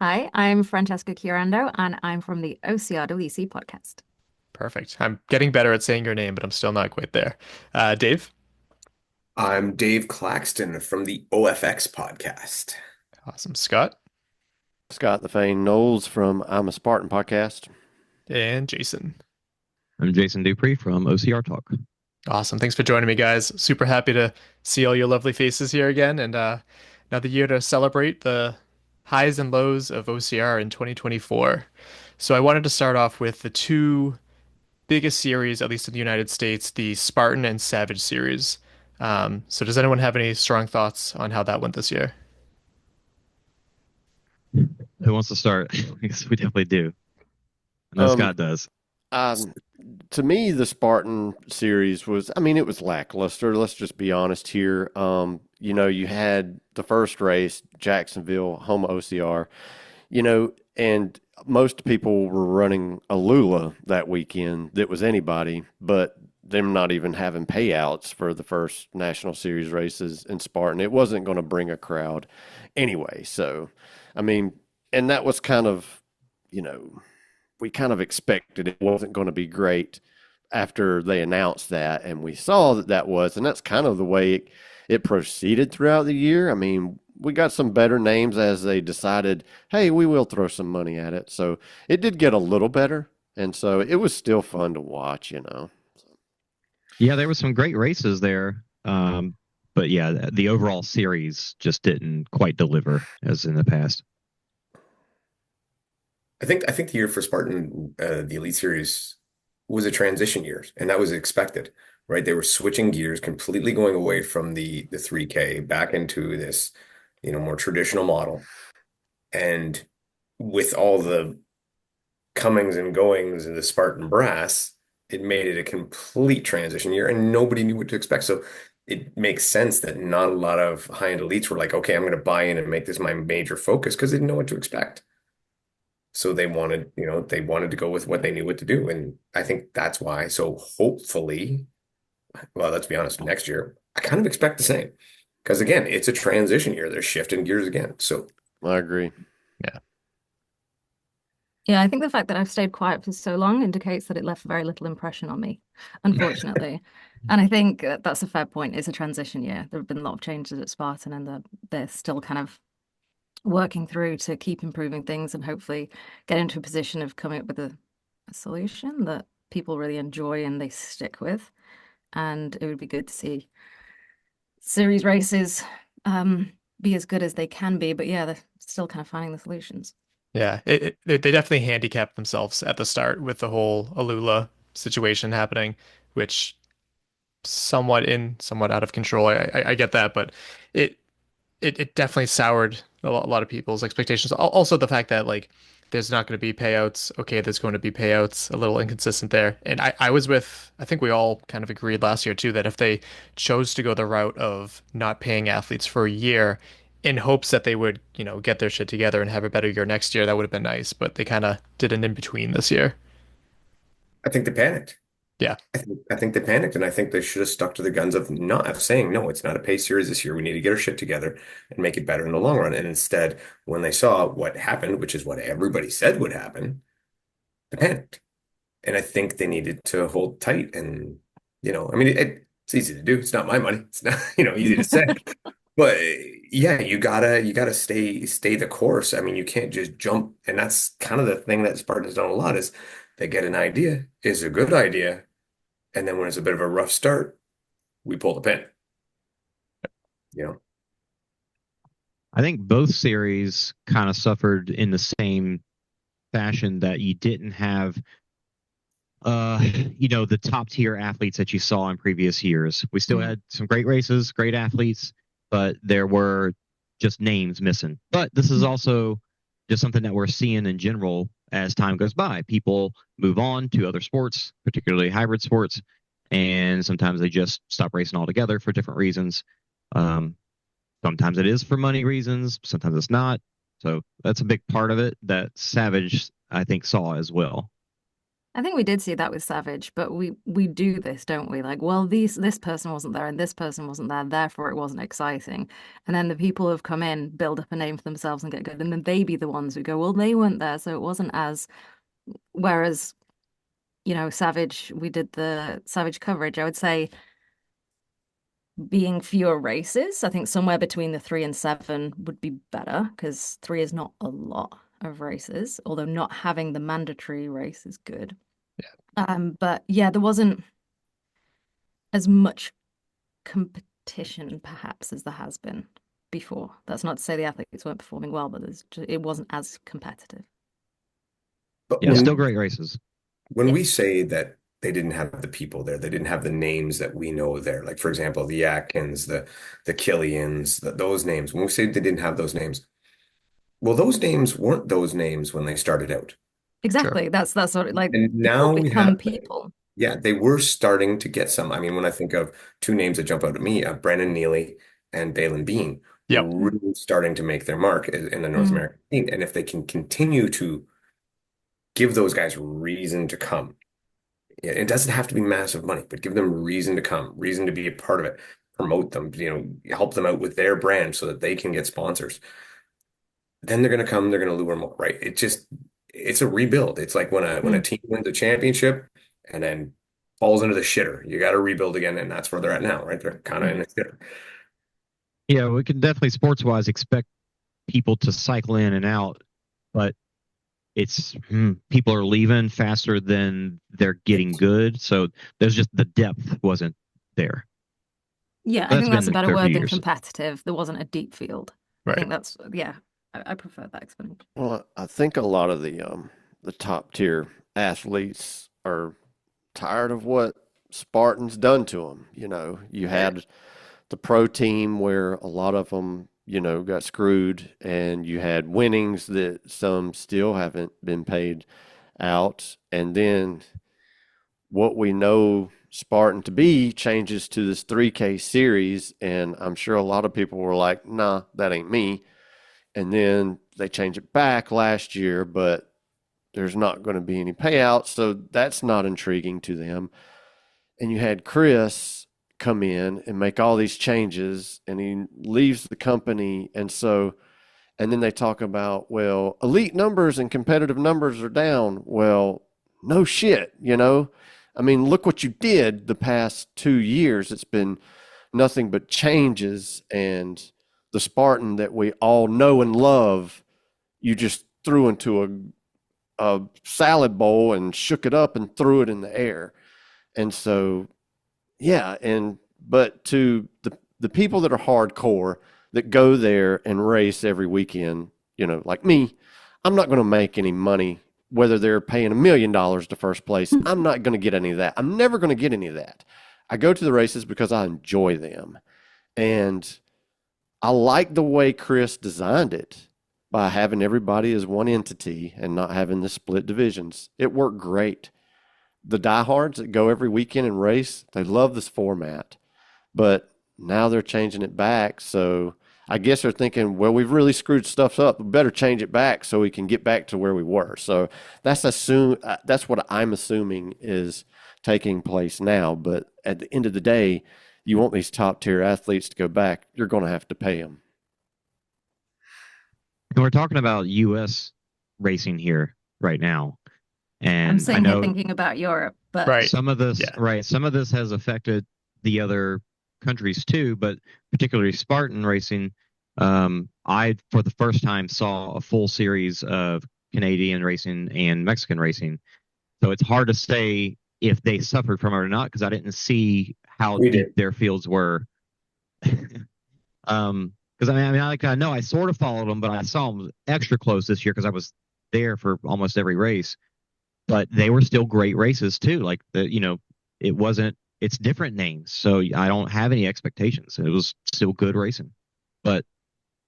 Hi, I'm Francesca Chiarando, and I'm from the OCRWC podcast. Perfect. I'm getting better at saying your name, but I'm still not quite there. Dave? I'm Dave Claxton from the OFX podcast. Awesome. Scott? Scott the Fane Knowles from I'm a Spartan podcast. And Jason. I'm Jason Dupree from OCR Talk. Awesome. Thanks for joining me, guys. Super happy to see all your lovely faces here again. And another year to celebrate the highs and lows of OCR in 2024. So I wanted to start off with the two biggest series, at least in the United States, the Spartan and Savage series. So does anyone have any strong thoughts on how that went this year? Who wants to start? I guess we definitely do. I know Um, Scott does. um, to me, the Spartan series it was lackluster. Let's just be honest here. You had the first race, Jacksonville, home OCR, and most people were running a Lula that weekend that was anybody, but them not even having payouts for the first National Series races in Spartan. It wasn't going to bring a crowd anyway. So, I mean, and that was kind of, you know, we kind of expected it wasn't going to be great after they announced that, and we saw that was, and that's kind of the way it proceeded throughout the year. I mean, we got some better names as they decided, hey, we will throw some money at it. So it did get a little better, and so it was still fun to watch. Yeah, there were some great races there. But yeah, the overall series just didn't quite deliver as in the past. I think the year for Spartan, the Elite Series, was a transition year, and that was expected, right? They were switching gears, completely going away from the 3K back into this, more traditional model. And with all the comings and goings of the Spartan brass, it made it a complete transition year, and nobody knew what to expect. So it makes sense that not a lot of high-end elites were like, okay, I'm going to buy in and make this my major focus because they didn't know what to expect. So they wanted to go with what they knew what to do. And I think that's why. So hopefully, well, let's be honest, next year, I kind of expect the same. Because again, it's a transition year. They're shifting gears again. So I agree. Yeah. Yeah, I think the fact that I've stayed quiet for so long indicates that it left very little impression on me, unfortunately. And I think that's a fair point. It's a transition year. There have been a lot of changes at Spartan, and they're still kind of working through to keep improving things and hopefully get into a position of coming up with a solution that people really enjoy and they stick with. And it would be good to see series races be as good as they can be. But yeah, they're still kind of finding the solutions. Yeah, they definitely handicapped themselves at the start with the whole Alula situation happening, which somewhat out of control. I get that, but it it definitely soured a lot of people's expectations. Also, the fact that like there's not going to be payouts. Okay, there's going to be payouts. A little inconsistent there. And I think we all kind of agreed last year too that if they chose to go the route of not paying athletes for a year in hopes that they would, get their shit together and have a better year next year, that would have been nice. But they kind of did an in between this year. I think they panicked. Yeah. I think they panicked, and I think they should have stuck to the guns of saying, no, it's not a pay series this year. We need to get our shit together and make it better in the long run. And instead, when they saw what happened, which is what everybody said would happen, they panicked. And I think they needed to hold tight. And, I mean, it's easy to do. It's not my money. It's not, easy to say. But yeah, you gotta stay the course. I mean, you can't just jump. And that's kind of the thing that Spartan's done a lot is they get an idea, is a good idea. And then when it's a bit of a rough start, we pull the pin, you know. I think both series kind of suffered in the same fashion that you didn't have the top tier athletes that you saw in previous years. We still had some great races, great athletes, but there were just names missing. But this is also just something that we're seeing in general as time goes by. People move on to other sports, particularly hybrid sports, and sometimes they just stop racing altogether for different reasons. Um, Sometimes it is for money reasons, sometimes it's not. So that's a big part of it that Savage, I think, saw as well. I think we did see that with Savage, but we do this, don't we? Like, well, this person wasn't there and this person wasn't there, therefore it wasn't exciting. And then the people who have come in build up a name for themselves and get good, and then they be the ones who go, well, they weren't there, so it wasn't as. Whereas, Savage, we did the Savage coverage. I would say being fewer races, I think somewhere between the 3 and 7 would be better because 3 is not a lot of races, although not having the mandatory race is good. But yeah, there wasn't as much competition perhaps as there has been before. That's not to say the athletes weren't performing well, but it wasn't as competitive. But Yeah, still great races. when we say that they didn't have the people there, they didn't have the names that we know there. Like, for example, the Atkins, the Killians, those names. When we say they didn't have those names, well, those names weren't those names when they started out. Exactly. That's sort of like And people now we become have, people. yeah, they were starting to get some. I mean, when I think of two names that jump out at me, Brandon Neely and Balin Bean, Yep. really starting to make their mark in the North American scene. And if they can continue to give those guys reason to come, it doesn't have to be massive money, but give them reason to come, reason to be a part of it, promote them, help them out with their brand so that they can get sponsors. Then they're going to come, they're going to lure more, right? It's a rebuild. It's like when a team wins a championship and then falls into the shitter, you got to rebuild again, and that's where they're at now, right? They're kind of in the shitter. Yeah, we can definitely sports-wise expect people to cycle in and out, but it's people are leaving faster than they're getting good. So there's just the depth wasn't there. Yeah, But I think that's a been better there for word than years. competitive. There wasn't a deep field. I Right. think that's, yeah, I prefer that explanation. Well, I think a lot of the top tier athletes are tired of what Spartan's done to them. You had the pro team where a lot of them, got screwed, and you had winnings that some still haven't been paid out. And then what we know Spartan to be changes to this 3K series, and I'm sure a lot of people were like, nah, that ain't me. And then they change it back last year, but there's not going to be any payouts, so that's not intriguing to them. And you had Chris come in and make all these changes, and he leaves the company, and then they talk about, well, elite numbers and competitive numbers are down. Well, no shit, I mean, look what you did the past 2 years. It's been nothing but changes, and the Spartan that we all know and love, you just threw into a salad bowl and shook it up and threw it in the air. And so, yeah, but to the people that are hardcore that go there and race every weekend, like me, I'm not going to make any money whether they're paying $1 million to first place. I'm not going to get any of that. I'm never going to get any of that. I go to the races because I enjoy them. And I like the way Chris designed it by having everybody as one entity and not having the split divisions. It worked great. The diehards that go every weekend and race, they love this format. But now they're changing it back. So I guess they're thinking, well, we've really screwed stuff up. We better change it back so we can get back to where we were. So that's what I'm assuming is taking place now. But at the end of the day, you want these top tier athletes to go back, you're going to have to pay them. And we're talking about U.S. racing here right now. And I'm sitting here thinking about Europe, but Right. some of this has affected the other countries too, but particularly Spartan racing. I, for the first time, saw a full series of Canadian racing and Mexican racing. So it's hard to say if they suffered from it or not, because I didn't see how deep their fields were. Because I know I sort of followed them, but I saw them extra close this year because I was there for almost every race. But they were still great races too. Like it's different names, so I don't have any expectations. It was still good racing. But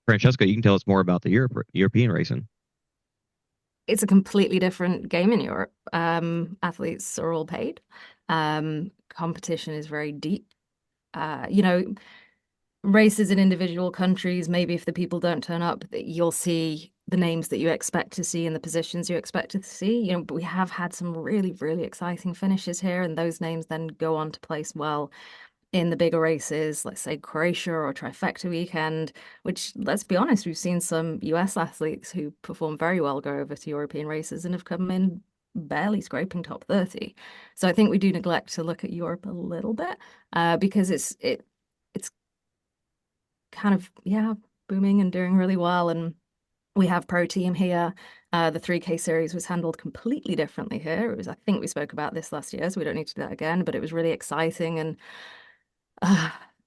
Francesca, you can tell us more about the European racing. It's a completely different game in Europe. Athletes are all paid. Competition is very deep. Races in individual countries, maybe if the people don't turn up, you'll see the names that you expect to see in the positions you expect to see. But we have had some really, really exciting finishes here, and those names then go on to place well in the bigger races, let's say Croatia or Trifecta weekend, which, let's be honest, we've seen some US athletes who perform very well go over to European races and have come in barely scraping top 30. So I think we do neglect to look at Europe a little bit because it's kind of, yeah, booming and doing really well. And we have pro team here. The 3K series was handled completely differently here. I think we spoke about this last year, so we don't need to do that again, but it was really exciting, and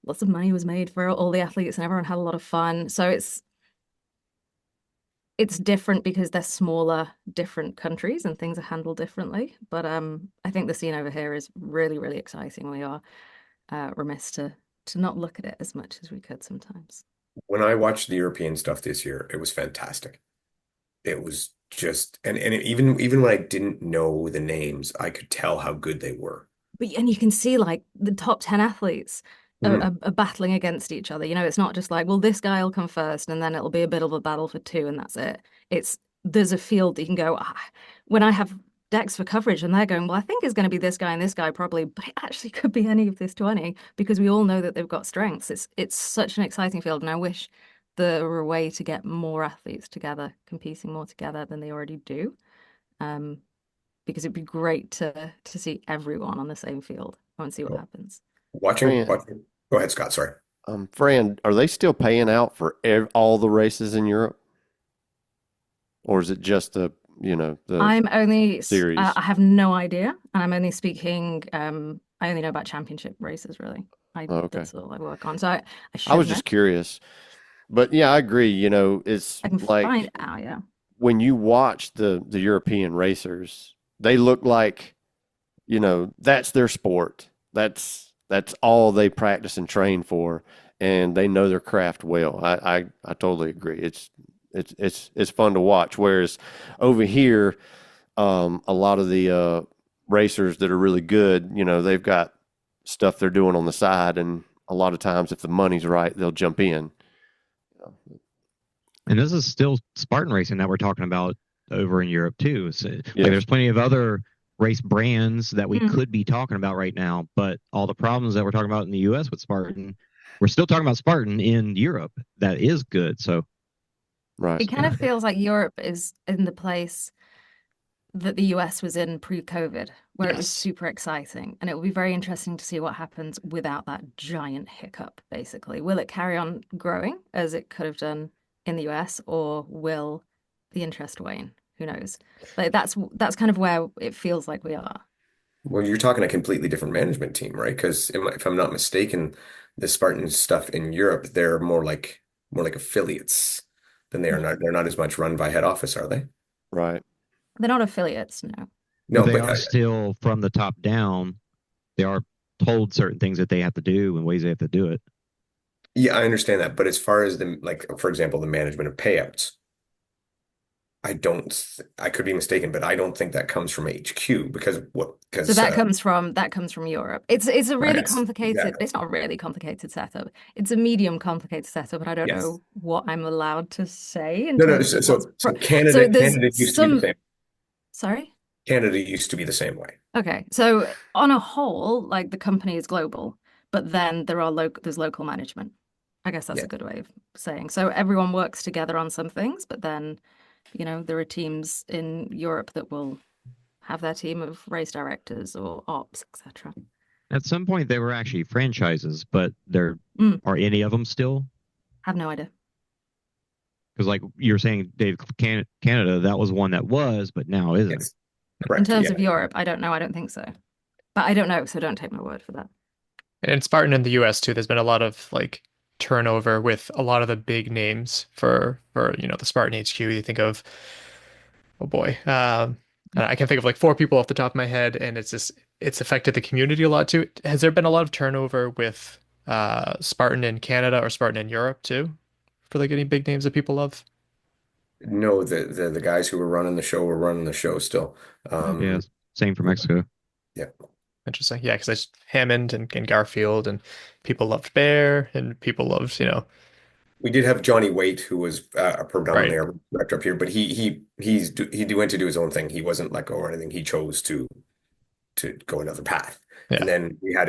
lots of money was made for all the athletes and everyone had a lot of fun. So it's different because they're smaller, different countries and things are handled differently. But I think the scene over here is really, really exciting. We are remiss to not look at it as much as we could sometimes. When I watched the European stuff this year, it was fantastic. It was just, even when I didn't know the names, I could tell how good they were. And you can see like the top 10 athletes Mhm. are battling against each other. It's not just like, well, this guy will come first and then it'll be a bit of a battle for two and that's it. There's a field that you can go, when I have decks for coverage and they're going, well, I think it's going to be this guy and this guy probably, but it actually could be any of this 20 because we all know that they've got strengths. It's such an exciting field, and I wish there were a way to get more athletes together, competing more together than they already do. Because it'd be great to see everyone on the same field and see what happens. Watching. Fran, Go ahead, Scott. Sorry. Fran, are they still paying out for all the races in Europe, or is it just the I'm only series? I have no idea, and I'm only speaking. I only know about championship races, really. Oh, okay. That's all I work on. So I I should was know. just curious, but yeah, I agree. It's I can like find out. Yeah. when you watch the European racers, they look like that's their sport. That's all they practice and train for, and they know their craft well. I totally agree. It's fun to watch. Whereas over here, a lot of the racers that are really good, they've got stuff they're doing on the side, and a lot of times, if the money's right, they'll jump in. And this is still Spartan racing that we're talking about over in Europe too. So, Yes. like, there's plenty of other race brands that we could be talking about right now, but all the problems that we're talking about in the US with Spartan, we're still talking about Spartan in Europe. That is good. So Right. It kind of feels like Europe is in the place that the US was in pre-COVID, where it was Yes. super exciting. And it will be very interesting to see what happens without that giant hiccup, basically. Will it carry on growing as it could have done in the US, or will the interest wane? Who knows? Like that's kind of where it feels like we are. Well, you're talking a completely different management team, right? Because if I'm not mistaken, the Spartan stuff in Europe, they're more like affiliates than they are not. They're not as much run by head office, are they? Right. They're not affiliates, no. but No, they but are still from the top down. They are told certain things that they have to do and ways they have to do it. yeah, I understand that. But as far as for example, the management of payouts, I could be mistaken, but I don't think that comes from HQ because So that comes from Europe. It's a really yes, complicated, exactly. it's not a really complicated setup. It's a medium complicated setup, and I don't Yes. know what I'm allowed to say in No, no. terms of So so Canada, there's Canada used to be the some same. sorry? Canada used to be the same way. Okay. So on a whole, like the company is global, but then there's local management. I guess that's Yeah. a good way of saying. So everyone works together on some things, but then, there are teams in Europe that will have their team of race directors or ops, etc. At some point, they were actually franchises, but there are any of them still? Have no idea. Because, like you're saying, Dave, Canada, that was one that was, but now isn't. Yes. In Correct. terms Yeah. of Europe, I don't know. I don't think so. But I don't know, so don't take my word for that. And Spartan in the US too, there's been a lot of like turnover with a lot of the big names for the Spartan HQ. You think of, oh boy, and I can think of like four people off the top of my head, and it's affected the community a lot too. Has there been a lot of turnover with Spartan in Canada or Spartan in Europe too, for like any big names that people love? No, the guys who were running the show were running the show still. Yeah, same for Mexico. Yeah. Interesting. Yeah, because Hammond and Garfield, and people loved Bear, and people loved, We did have Johnny Waite, who was predominantly Right. our director up here, but he went to do his own thing. He wasn't let go or anything. He chose to go another path. And Yeah, then we had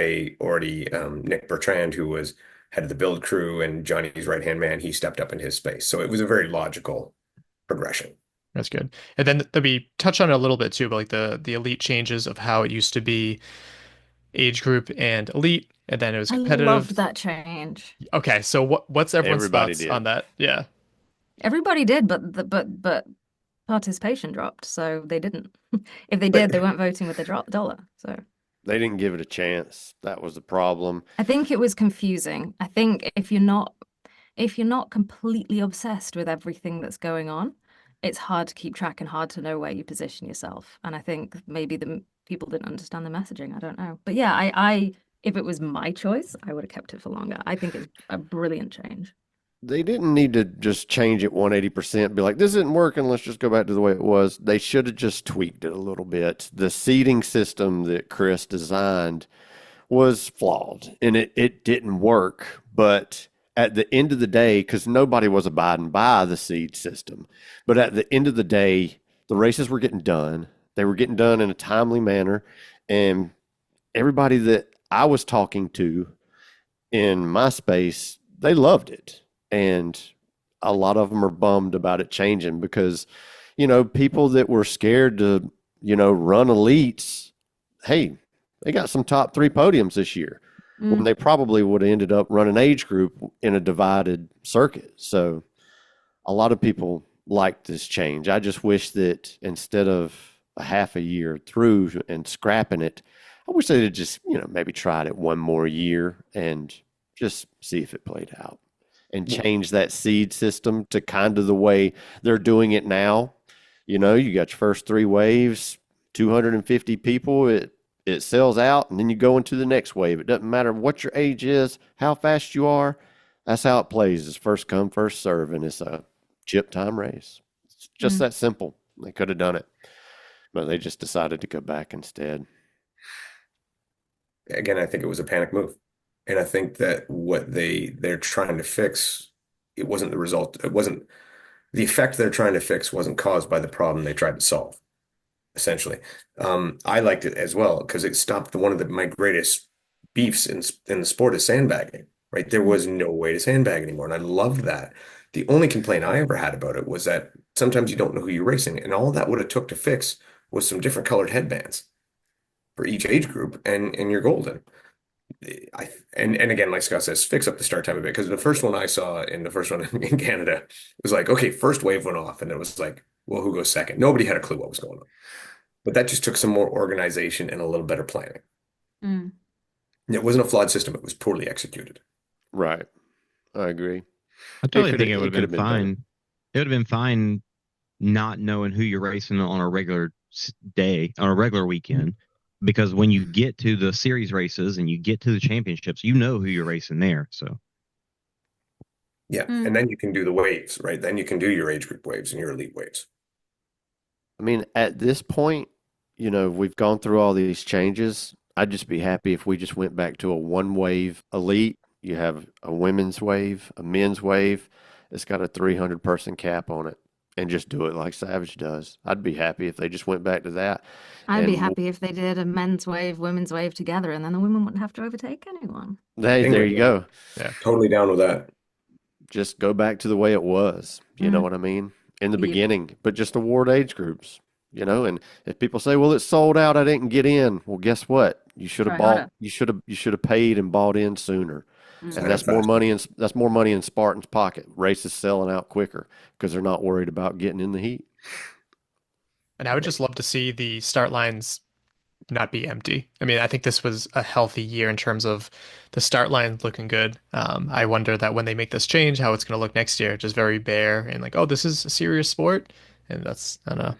Nick Bertrand, who was head of the build crew and Johnny's right-hand man. He stepped up in his space. So it was a very logical progression. that's good. And then we touched on it a little bit too, but like the elite changes of how it used to be age group and elite, and then it was I loved competitive. that change. Okay, so what's everyone's Everybody thoughts did. on that? Yeah. Everybody did, but participation dropped, so they didn't. If they But did, they weren't voting with the dollar. So They didn't give it a chance. That was the problem. I think it was confusing. I think if you're not completely obsessed with everything that's going on, it's hard to keep track and hard to know where you position yourself. And I think maybe the people didn't understand the messaging. I don't know. But yeah, I if it was my choice, I would have kept it for longer. I think it's a brilliant change. They didn't need to just change it 180%, be like, this isn't working, let's just go back to the way it was. They should have just tweaked it a little bit. The seating system that Chris designed was flawed and it didn't work. But at the end of the day, because nobody was abiding by the seed system, but at the end of the day, the races were getting done. They were getting done in a timely manner. And everybody that I was talking to in my space, they loved it. And a lot of them are bummed about it changing because, people that were scared to, run elites, hey, they got some top three podiums this year when Mm. they probably would have ended up running age group in a divided circuit. So a lot of people like this change. I just wish that instead of a half a year through and scrapping it, I wish they'd have just, maybe tried it one more year and just see if it played out and change that seed system to kind of the way they're doing it now. You got your first three waves, 250 people, it sells out, and then you go into the next wave. It doesn't matter what your age is, how fast you are. That's how it plays. It's first come, first serve, and it's a chip time race. It's just Mm. that simple. They could have done it, but they just decided to go back instead. again, I think it was a panic move. And I think that what they're trying to fix, it wasn't the result. It wasn't the effect they're trying to fix wasn't caused by the problem they tried to solve, essentially. I liked it as well because it stopped one of my greatest beefs in the sport is sandbagging, right? There was no way to sandbag anymore. And I loved that. The only complaint I ever had about it was that sometimes you don't know who you're racing. And all that would have took to fix was some different colored headbands for each age group, and you're golden. And again, like Scott says, fix up the start time a bit because the first one I saw in the first one in Canada was like, okay, first wave went off, and it was like, well, who goes second? Nobody had a clue what was going on. But that just took some more organization and a little better planning. Mm. It wasn't a flawed system, it was poorly executed. Right. I agree. I totally think It it would could have have been been better. fine. It would have been fine not knowing who you're racing on a regular day, on a regular weekend, because when you get to the series races and you get to the championships, you know who you're racing there. So Yeah. Mm. And then you can do the waves, right? Then you can do your age group waves and your elite waves. I mean, at this point, we've gone through all these changes. I'd just be happy if we just went back to a one wave elite. You have a women's wave, a men's wave. It's got a 300 person cap on it and just do it like Savage does. I'd be happy if they just went back to that. I'd be And happy if they did a men's wave, women's wave together, and then the women wouldn't have to overtake anyone. hey, Bingo. there you go. Yeah. Totally down with that. Just go back to the way it was. You know Mm. what I mean? In the Yep. beginning, but just award age groups. And if people say, "Well, it's sold out, I didn't get in." Well, guess what? You should have Try harder. bought. You should have paid and bought in sooner. Mm. Sign And up fast. that's more money in Spartan's pocket. Races selling out quicker because they're not worried about getting in the heat. And I would just love to see the start lines not be empty. I mean, I think this was a healthy year in terms of the start line looking good. I wonder that when they make this change, how it's going to look next year, just very bare and like, oh, this is a serious sport. And that's, I don't know.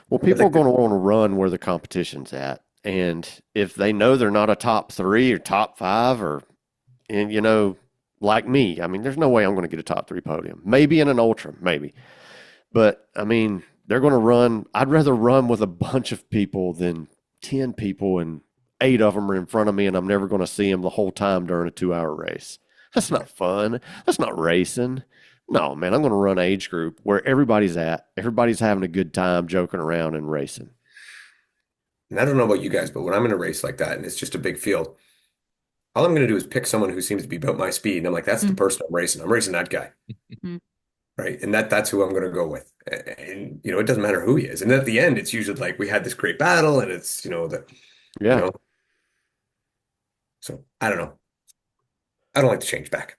Well, people are going to want to run where the competition's at, and if they know they're not a top three or top five, and like me, I mean, there's no way I'm going to get a top three podium. Maybe in an ultra, maybe, but I mean, they're going to run. I'd rather run with a bunch of people than 10 people and 8 of them are in front of me and I'm never going to see them the whole time during a 2-hour race. That's not fun. That's not racing. No, man, I'm going to run age group where everybody's at. Everybody's having a good time joking around and racing. And I don't know about you guys, but when I'm in a race like that and it's just a big field, all I'm going to do is pick someone who seems to be about my speed. And I'm like, that's the Mm, person I'm racing. I'm racing that guy. mm. Right. And that's who I'm going to go with. And, it doesn't matter who he is. And at the end, it's usually like we had this great battle and it's, you Yeah. know, so I don't know. I don't like to change back.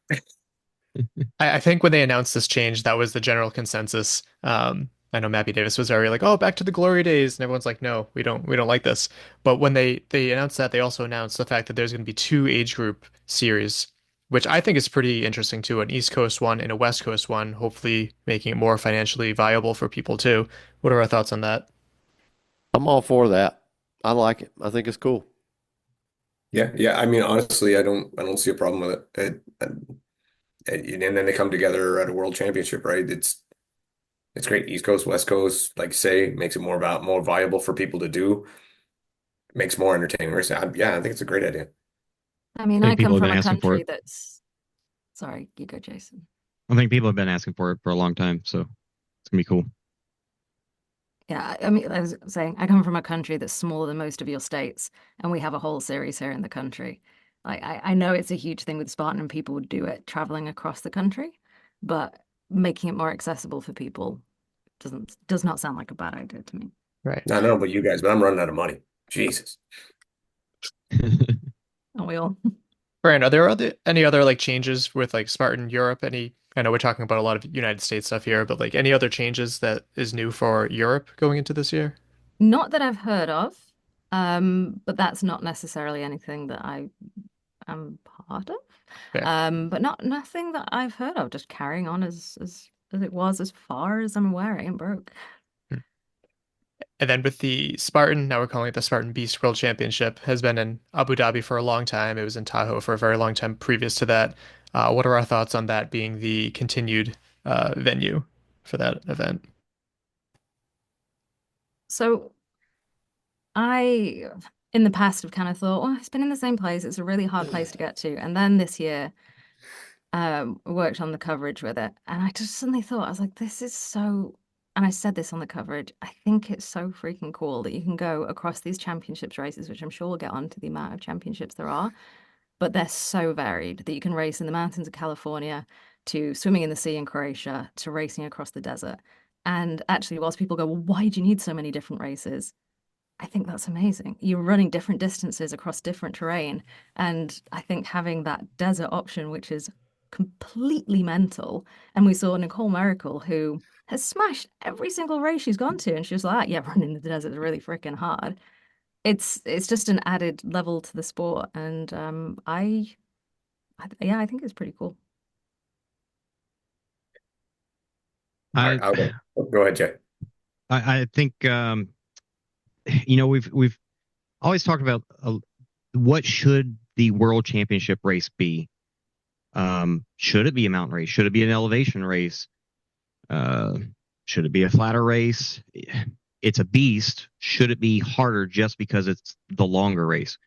I think when they announced this change, that was the general consensus. I know Mappy Davis was very like, "Oh, back to the glory days," and everyone's like, "No, we don't like this." But when they announced that, they also announced the fact that there's going to be two age group series, which I think is pretty interesting too, an East Coast one and a West Coast one, hopefully making it more financially viable for people too. What are our thoughts on that? I'm all for that. I like it. I think it's cool. Yeah. Yeah. I mean, honestly, I don't see a problem with it. And then they come together at a world championship, right? It's great. East Coast, West Coast, like say, makes it more viable for people to do, makes more entertaining racing. Yeah, I think it's a great idea. I mean, I I think come people have from been a asking for country it. that's, sorry, you go, Jason. I think people have been asking for it for a long time, so it's gonna be cool. Yeah, I mean, I was saying, I come from a country that's smaller than most of your states, and we have a whole series here in the country. Like, I know it's a huge thing with Spartan, and people would do it traveling across the country, but making it more accessible for people does not sound like a bad idea to me. Right. I don't know about you guys, but I'm running out of money. Jesus. Aren't we all? Brian, are there any other like changes with like Spartan Europe? I know we're talking about a lot of United States stuff here, but like any other changes that is new for Europe going into this year? Not that I've heard of, but that's not necessarily anything that I am part of. Fair. But nothing that I've heard of, just carrying on as it was as far as I'm aware. It ain't broke. And then with the Spartan, now we're calling it the Spartan Beast World Championship, has been in Abu Dhabi for a long time. It was in Tahoe for a very long time previous to that. What are our thoughts on that being the continued venue for that event? So I, in the past, have kind of thought, well, it's been in the same place. It's a really hard place to get to. And then this year, worked on the coverage with it, and I just suddenly thought, I was like, this is so, and I said this on the coverage, I think it's so freaking cool that you can go across these championships races, which I'm sure we'll get on to the amount of championships there are, but they're so varied that you can race in the mountains of California to swimming in the sea in Croatia to racing across the desert. And actually, whilst people go, well, why do you need so many different races? I think that's amazing. You're running different distances across different terrain. And I think having that desert option, which is completely mental. And we saw Nicole Miracle, who has smashed every single race she's gone to. And she was like, yeah, running in the desert is really freaking hard. It's just an added level to the sport. And yeah, I think it's pretty cool. All I right, go ahead, Jay. I think we've always talked about what should the World Championship race be? Should it be a mountain race? Should it be an elevation race? Should it be a flatter race? It's a beast. Should it be harder just because it's the longer race?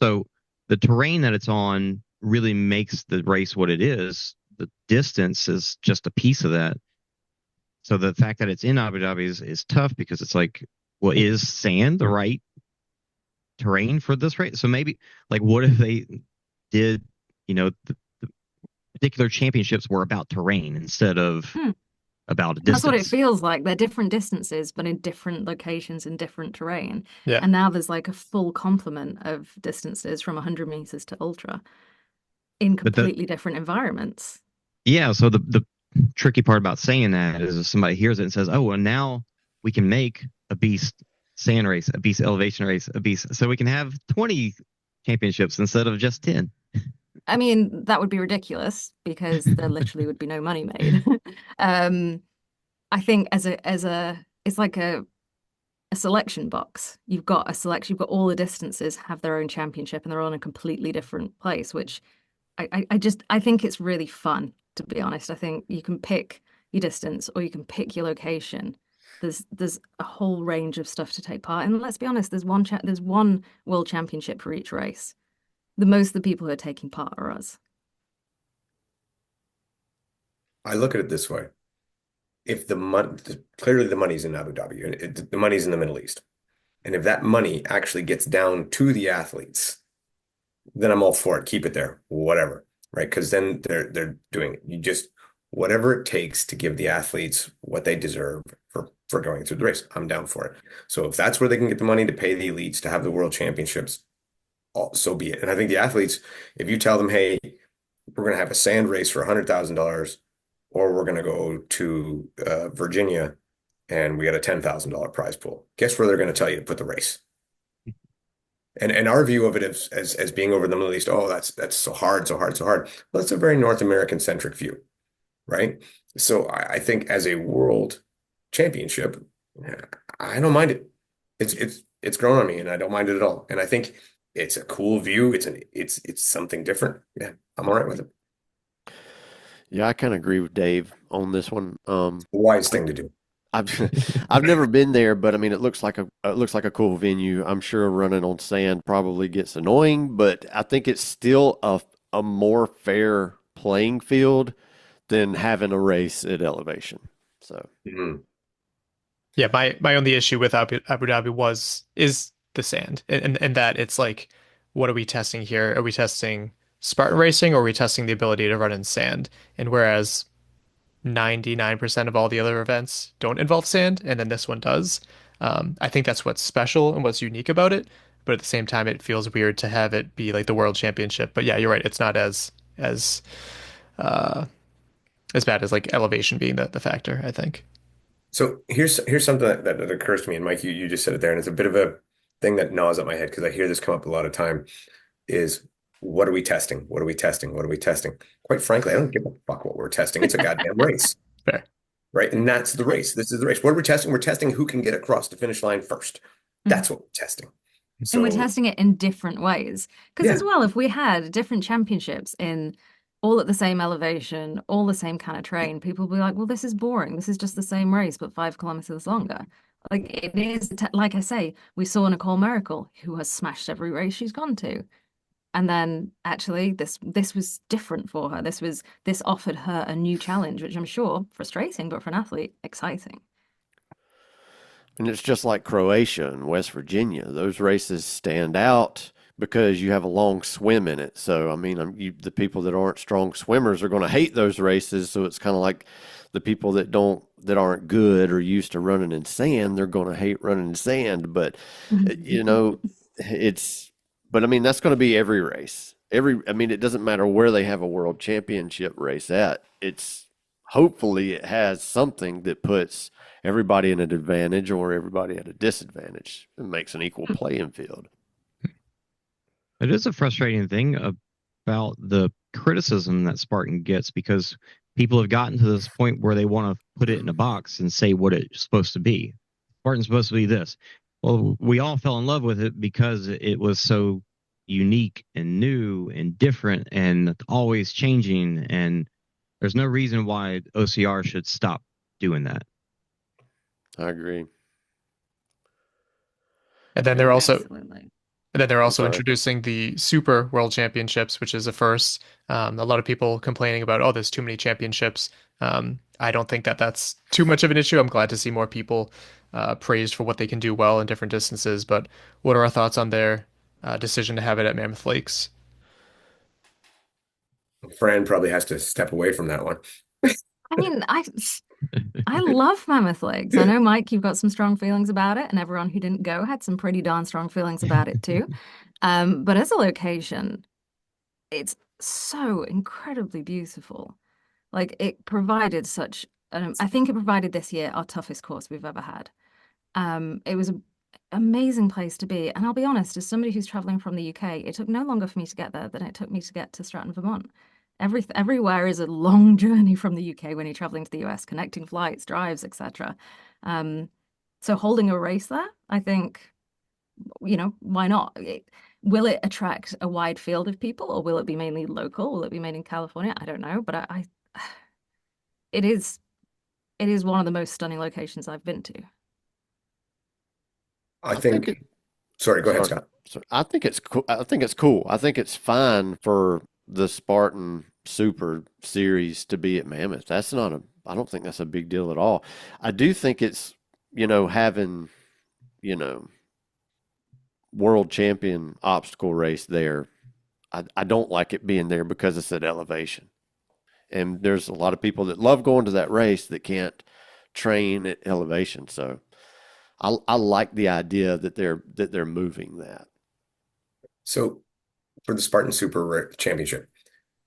So the terrain that it's on really makes the race what it is. The distance is just a piece of that. So the fact that it's in Abu Dhabi is tough because it's like, well, is sand the right terrain for this race? So maybe like, what if they did, the particular championships were about terrain instead of about a That's what it distance. feels like. They're different distances, but in different locations in different terrain. Yeah. And now there's like a full complement of distances from 100 meters to ultra in But completely different environments. yeah, so the tricky part about saying that is if somebody hears it and says, "Oh, well, now we can make a beast sand race, a beast elevation race, a beast, so we can have 20 championships instead of just 10." I mean, that would be ridiculous because there literally would be no money made. I think it's like a selection box. You've got a selection, you've got all the distances have their own championship and they're all in a completely different place, which I think it's really fun, to be honest. I think you can pick your distance or you can pick your location. There's a whole range of stuff to take part in. And let's be honest, there's one world championship for each race. The most of the people who are taking part are us. I look at it this way. If the money, clearly the money's in Abu Dhabi, and the money's in the Middle East. And if that money actually gets down to the athletes, then I'm all for it. Keep it there, whatever, right? Because then they're doing it. You just whatever it takes to give the athletes what they deserve for going through the race. I'm down for it. So if that's where they can get the money to pay the elites to have the world championships, so be it. And I think the athletes, if you tell them, hey, we're going to have a sand race for $100,000, or we're going to go to Virginia and we got a $10,000 prize pool. Guess where they're going to tell you to put the race? And our view of it as being over in the Middle East, oh, that's so hard, so hard, so hard. Well, that's a very North American centric view, right? So I think as a world championship, I don't mind it. It's grown on me, and I don't mind it at all. And I think it's a cool view. It's something different. Yeah, I'm all right with it. Yeah, I kind of agree with Dave on this one. Wise thing to do. I've never been there, but I mean, it looks like a cool venue. I'm sure running on sand probably gets annoying, but I think it's still a more fair playing field than having a race at elevation. So Mhm. Yeah, my only issue with Abu Dhabi is the sand, and that it's like, what are we testing here? Are we testing Spartan racing, or are we testing the ability to run in sand? And whereas 99% of all the other events don't involve sand, and then this one does. I think that's what's special and what's unique about it. But at the same time, it feels weird to have it be like the world championship. But yeah, you're right. It's not uh, as bad as like elevation being the factor, I think. So here's something that occurs to me, and Mike, you just said it there, and it's a bit of a thing that gnaws at my head because I hear this come up a lot of time. Is what are we testing? What are we testing? What are we testing? Quite frankly, I don't give a fuck what we're testing. It's a goddamn race, Fair. right? And that's the race. This is the race. What are we testing? We're testing who can get across the finish line first. That's what we're testing. And we're So testing it in different ways. Because as yeah, well, if we had different championships in all at the same elevation, all the same kind of train, people would be like, well, this is boring. This is just the same race, but 5 kilometers longer. Like it is, like I say, we saw Nicole Miracle, who has smashed every race she's gone to. And then actually this was different for her. This offered her a new challenge, which I'm sure frustrating, but for an athlete, exciting. And it's just like Croatia and West Virginia. Those races stand out because you have a long swim in it. So, I mean, the people that aren't strong swimmers are going to hate those races. So it's kind of like the people that aren't good or used to running in sand, they're going to hate running in sand. But, you know, but I mean, that's going to be every race. I mean, it doesn't matter where they have a world championship race at. Hopefully it has something that puts everybody in an advantage or everybody at a disadvantage. It makes an equal playing field. It is a frustrating thing about the criticism that Spartan gets because people have gotten to this point where they want to put it in a box and say what it's supposed to be. Spartan's supposed to be this. Well, we all fell in love with it because it was so unique and new and different and always changing. And there's no reason why OCR should stop doing that. I agree. And then they're also Absolutely. And then they're also sorry. introducing the Super World Championships, which is a first. A lot of people complaining about, oh, there's too many championships. I don't think that that's too much of an issue. I'm glad to see more people praised for what they can do well in different distances. But what are our thoughts on their decision to have it at Mammoth Lakes? Fran probably has to step away from that one. I mean, I love Mammoth Lakes. I know, Mike, you've got some strong feelings about it, and everyone who didn't go had some pretty darn strong feelings about it too. But as a location, it's so incredibly beautiful. Like it provided such I think it provided this year our toughest course we've ever had. It was an amazing place to be. And I'll be honest, as somebody who's traveling from the UK, it took no longer for me to get there than it took me to get to Stratton, Vermont. Everywhere is a long journey from the UK when you're traveling to the US, connecting flights, drives, etc. So holding a race there, I think, why not? Will it attract a wide field of people, or will it be mainly local? Will it be made in California? I don't know, but it is one of the most stunning locations I've been to. I think. Sorry, go ahead, Scott. So I think it's cool. I think it's cool. I think it's fine for the Spartan Super Series to be at Mammoth. That's not a, I don't think that's a big deal at all. I do think it's, having, you know, world champion obstacle race there. I don't like it being there because it's at elevation. And there's a lot of people that love going to that race that can't train at elevation. So I like the idea that they're moving that. So for the Spartan Super Championship,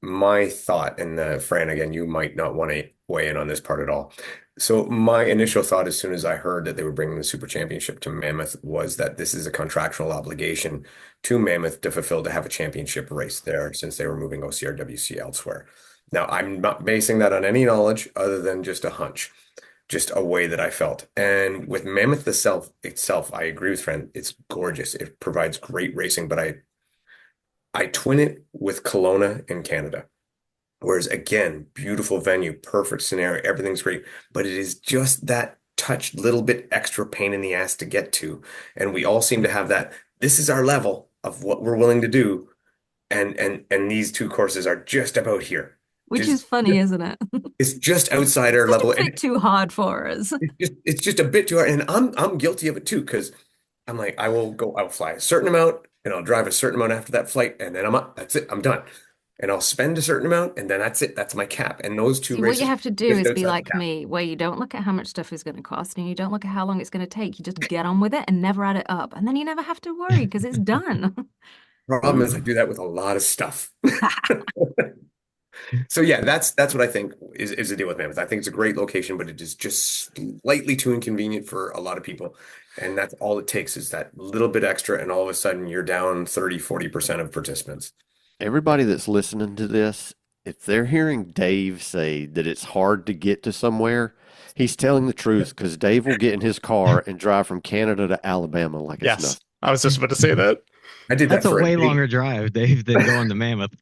my thought, and Fran, again, you might not want to weigh in on this part at all. So my initial thought, as soon as I heard that they were bringing the Super Championship to Mammoth, was that this is a contractual obligation to Mammoth to fulfill to have a championship race there, since they were moving OCRWC elsewhere. Now, I'm not basing that on any knowledge other than just a hunch, just a way that I felt. And with Mammoth itself, I agree with Fran. It's gorgeous. It provides great racing, but I twin it with Kelowna in Canada. Whereas again, beautiful venue, perfect scenario, everything's great, but it is just that touch, little bit extra pain in the ass to get to. And we all seem to have that. This is our level of what we're willing to do. And these two courses are just about here. Which is funny, isn't it? It's just outside our It's level. a bit too hard for us. It's just a bit too hard. And I'm guilty of it too, because I'm like, I'll fly a certain amount and I'll drive a certain amount after that flight, and then I'm up. That's it. I'm done. And I'll spend a certain amount, and then that's it. That's my cap. And those two See, races, what you have to do just is be outside the like cap. me, where you don't look at how much stuff is going to cost and you don't look at how long it's going to take. You just get on with it and never add it up. And then you never have to worry because it's done. Problem is, I do that with a lot of stuff. So yeah, that's what I think is the deal with Mammoth. I think it's a great location, but it is just slightly too inconvenient for a lot of people. And that's all it takes, is that little bit extra, and all of a sudden you're down 30-40% of participants. Everybody that's listening to this, if they're hearing Dave say that it's hard to get to somewhere, he's telling the truth, because Dave will get in his car and drive from Canada to Alabama like it's Yes, nothing. I was just about to say that. I did that That's a for way day. longer drive, Dave, than going to Mammoth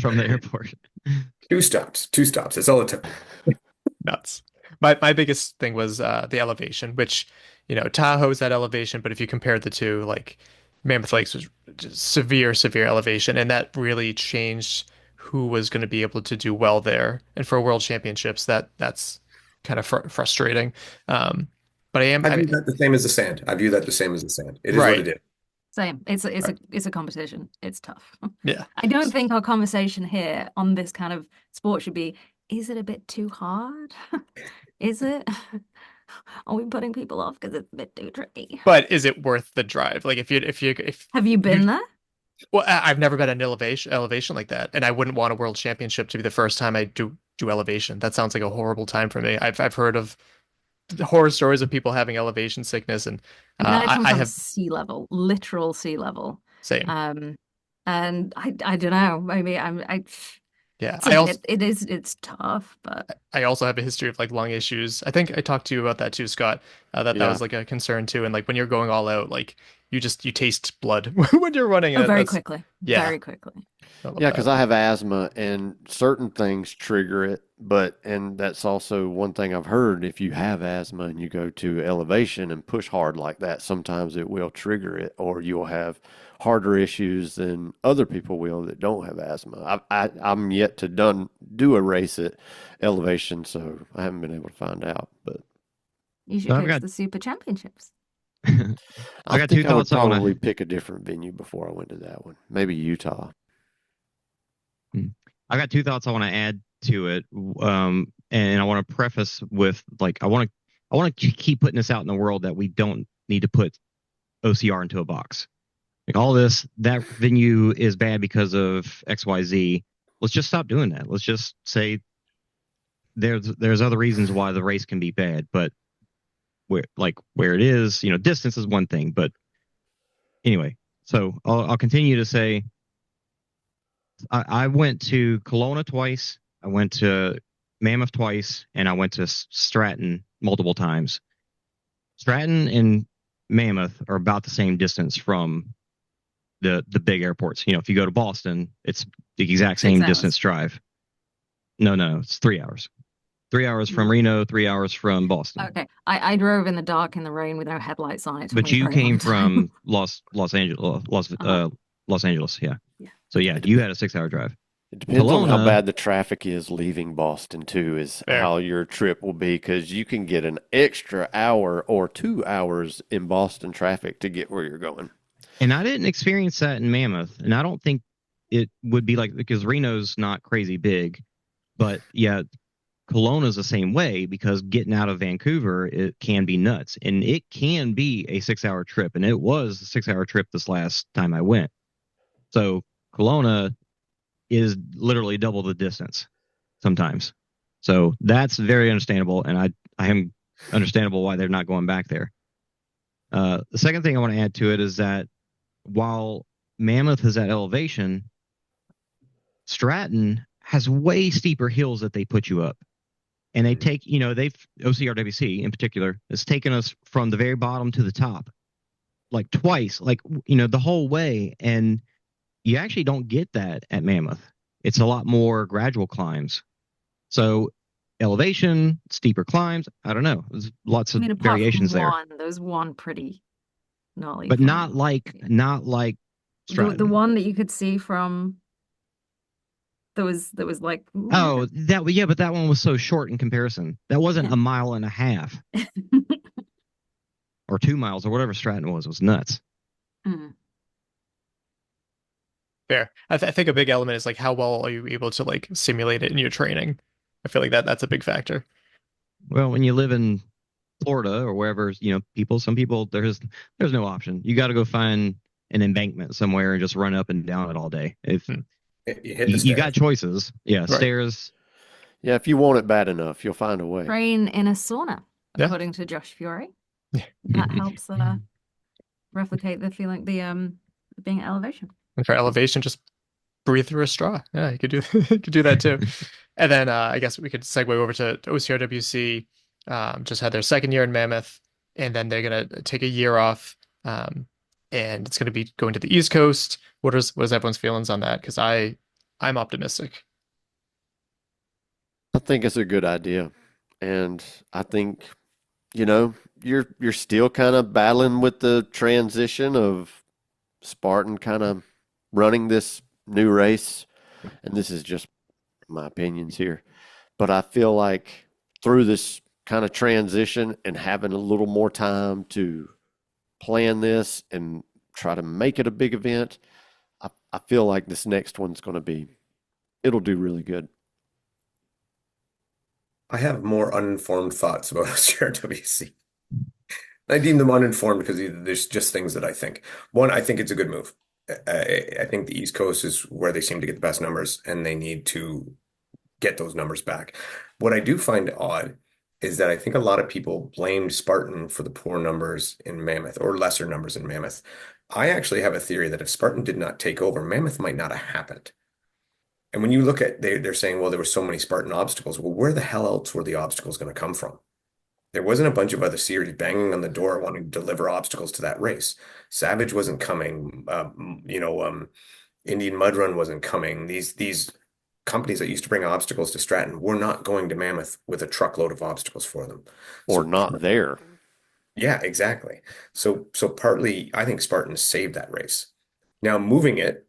from the airport. Two stops. That's all it took. Nuts. My biggest thing was the elevation, which, Tahoe's at elevation, but if you compare the two, like Mammoth Lakes was just severe elevation, and that really changed who was going to be able to do well there. And for World Championships, that's kind of frustrating. But I view that the same as the sand. I view that the same as the sand. It is what Right. it is. Same. It's a competition. It's tough. Yeah. I don't think our conversation here on this kind of sport should be, is it a bit too hard? Is it? Are we putting people off because it's a bit too tricky? But is it worth the drive? Like if Have you been there? well, I've never been an elevation like that, and I wouldn't want a world championship to be the first time I do elevation. That sounds like a horrible time for me. I've heard of horror stories of people having elevation sickness, and And then I come I from have sea level, literal sea level. same. And I don't know, maybe Yeah. it's tough, but I also have a history of like lung issues. I think I talked to you about that too, Scott. That Yeah. was like a concern too. And like when you're going all out, like you taste blood when you're running. oh, and very that's- quickly, Yeah. very quickly. I love Yeah, that. because I have asthma and certain things trigger it, and that's also one thing I've heard. If you have asthma and you go to elevation and push hard like that, sometimes it will trigger it, or you'll have harder issues than other people will that don't have asthma. I'm yet to do a race at elevation, so I haven't been able to find out. But You should So I've go to got- the Super Championships. I got think two I would thoughts I wanna- probably pick a different venue before I went to that one. Maybe Utah. I got two thoughts I want to add to it, and I want to preface with like I want to keep putting this out in the world that we don't need to put OCR into a box. Like all this, that venue is bad because of XYZ. Let's just stop doing that. Let's just say there's other reasons why the race can be bad, but where it is, distance is one thing, but anyway. So I'll continue to say. I went to Kelowna twice. I went to Mammoth twice, and I went to Stratton multiple times. Stratton and Mammoth are about the same distance from the big airports. If you go to Boston, it's the exact same 6 hours. distance drive. No, it's 3 hours. 3 hours from Reno, 3 hours from Boston. Okay, I drove in the dark in the rain with no headlights on. It took But me a you very long came time. from Los Angeles, Uh-huh. Los Angeles, yeah. Yeah. So yeah, you had a 6 hour drive. It depends on how Kelowna, bad the traffic is leaving Boston too, is Fair. how your trip will be, because you can get an extra hour or 2 hours in Boston traffic to get where you're going. and I didn't experience that in Mammoth, and I don't think it would be like because Reno's not crazy big, but yeah, Kelowna's the same way because getting out of Vancouver it can be nuts, and it can be a 6 hour trip, and it was a 6 hour trip this last time I went. So Kelowna is literally double the distance sometimes. So that's very understandable, and I am understandable why they're not going back there. The second thing I want to add to it is that while Mammoth is at elevation, Stratton has way steeper hills that they put you up. And they take, they've OCRWC in particular has taken us from the very bottom to the top like twice, like, the whole way. And you actually don't get that at Mammoth. It's a lot more gradual climbs. So elevation, steeper climbs. I don't know. There's lots I of mean, apart variations from there, one, there was one pretty gnarly but climb. not like The Stratton. one that you could see from that was like Oh, yeah, but that one was so short in comparison. That wasn't Yeah. a mile and a half or 2 miles or whatever Stratton was. It was nuts. Mm. Fair. I think a big element is like how well are you able to like simulate it in your training. I feel like that's a big factor. Well, when you live in Florida or wherever, some people there's no option. You got to go find an embankment somewhere and just run up and down it all day. If Hmm. You hit the you got stairs. choices, yeah, Right. stairs. Yeah, if you want it bad enough, you'll find a way. Train in a sauna, Yeah. according to Josh Fury. Yeah. That helps replicate the feeling, being at elevation. And for elevation, just breathe through a straw. Yeah, you could do you could do that too. And then I guess we could segue over to OCRWC. Just had their second year in Mammoth, and then they're gonna take a year off. And it's gonna be going to the East Coast. What is everyone's feelings on that? Because I'm optimistic. I think it's a good idea. And I think, you're still kind of battling with the transition of Spartan kind of running this new race. And this is just my opinions here. But I feel like through this kind of transition and having a little more time to plan this and try to make it a big event, I feel like this next one's going to it'll do really good. I have more uninformed thoughts about OCRWC. I deem them uninformed because there's just things that I think. One, I think it's a good move. I think the East Coast is where they seem to get the best numbers, and they need to get those numbers back. What I do find odd is that I think a lot of people blamed Spartan for the poor numbers in Mammoth or lesser numbers in Mammoth. I actually have a theory that if Spartan did not take over, Mammoth might not have happened. And when you look at, they're saying, well, there were so many Spartan obstacles. Well, where the hell else were the obstacles going to come from? There wasn't a bunch of other series banging on the door wanting to deliver obstacles to that race. Savage wasn't coming. Indian Mud Run wasn't coming. These companies that used to bring obstacles to Stratton were not going to Mammoth with a truckload of obstacles for them. Or So not there. yeah, exactly. So partly, I think Spartan saved that race. Now moving it,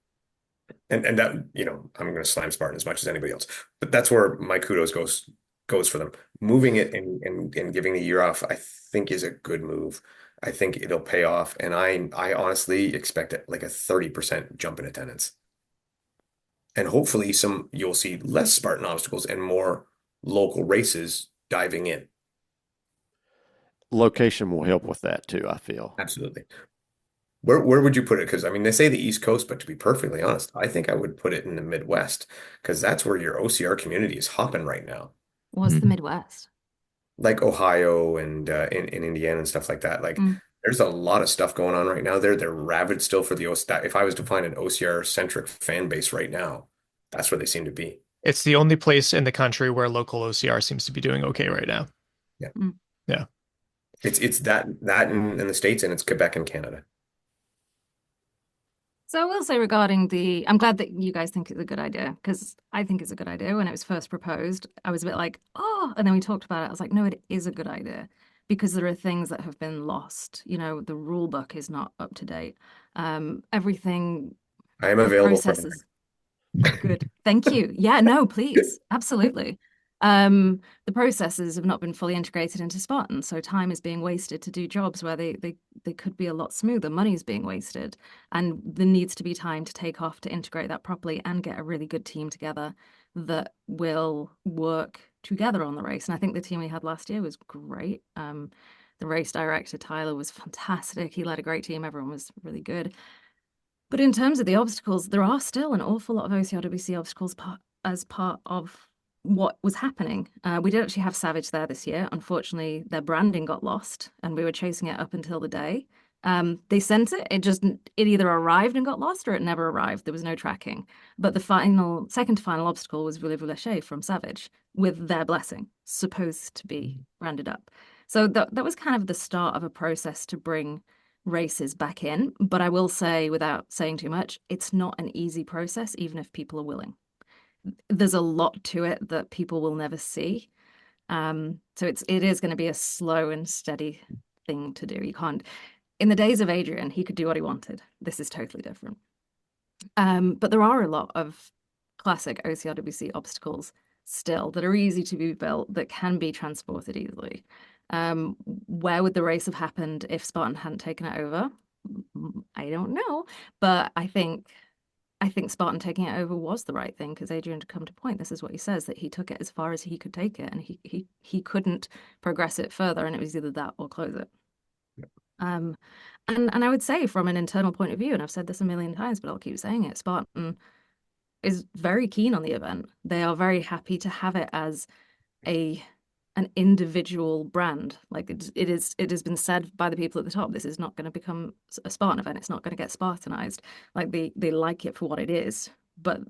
and that, I'm going to slam Spartan as much as anybody else, but that's where my kudos goes for them. Moving it and giving the year off, I think is a good move. I think it'll pay off, and I honestly expect it like a 30% jump in attendance. And hopefully you'll see less Spartan obstacles and more local races diving in. Location will help with that too, I feel. Absolutely. Where would you put it? Because I mean, they say the East Coast, but to be perfectly honest, I think I would put it in the Midwest because that's where your OCR community is hopping right now. What's the Midwest? Like Ohio and in Indiana and stuff like that. Like there's a lot of stuff going on right now. They're rabid still for the OCR. If I was to find an OCR centric fan base right now, that's where they seem to be. It's the only place in the country where local OCR seems to be doing okay right now. Yeah. Yeah. It's that in the States, and it's Quebec and Canada. So I will say regarding I'm glad that you guys think it's a good idea, because I think it's a good idea. When it was first proposed, I was a bit like, oh, and then we talked about it. I was like, no, it is a good idea because there are things that have been lost. The rule book is not up to date. Everything, I am available for processes. Good. Thank you. Yeah, no, please. Absolutely. The processes have not been fully integrated into Spartan, so time is being wasted to do jobs where they could be a lot smoother. Money is being wasted, and there needs to be time to take off to integrate that properly and get a really good team together that will work together on the race. And I think the team we had last year was great. The race director, Tyler, was fantastic. He led a great team. Everyone was really good. But in terms of the obstacles, there are still an awful lot of OCRWC obstacles as part of what was happening. We did actually have Savage there this year. Unfortunately, their branding got lost, and we were chasing it up until the day. They sent it. It either arrived and got lost, or it never arrived. There was no tracking. But the second to final obstacle was Voulez-Vous from Savage, with their blessing, supposed to be branded up. So that was kind of the start of a process to bring races back in. But I will say, without saying too much, it's not an easy process, even if people are willing. There's a lot to it that people will never see. So it is going to be a slow and steady thing to do. You can't. In the days of Adrian, he could do what he wanted. This is totally different. But there are a lot of classic OCRWC obstacles still that are easy to be built, that can be transported easily. Where would the race have happened if Spartan hadn't taken it over? I don't know, but I think Spartan taking it over was the right thing, because Adrian, to come to point, this is what he says, that he took it as far as he could take it, and he couldn't progress it further, and it was either that or close it. And I would say, from an internal point of view, and I've said this a million times, but I'll keep saying it, Spartan is very keen on the event. They are very happy to have it as an individual brand. Like it has been said by the people at the top, this is not going to become a Spartan event. It's not going to get Spartanized. Like they like it for what it is. But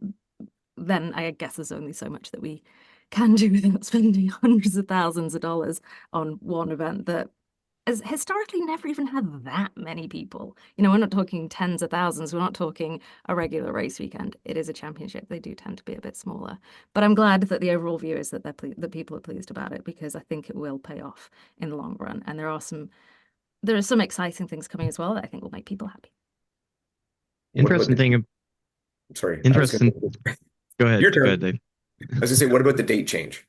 then I guess there's only so much that we can do without spending hundreds of thousands of dollars on one event that has historically never even had that many people. We're not talking tens of thousands. We're not talking a regular race weekend. It is a championship. They do tend to be a bit smaller. But I'm glad that the overall view is that that people are pleased about it, because I think it will pay off in the long run. And there are some exciting things coming as well that I think will make people happy. Interesting thing. Sorry. Interesting. Go ahead. Your turn. Go ahead, Dave. I was gonna say, what about the date change?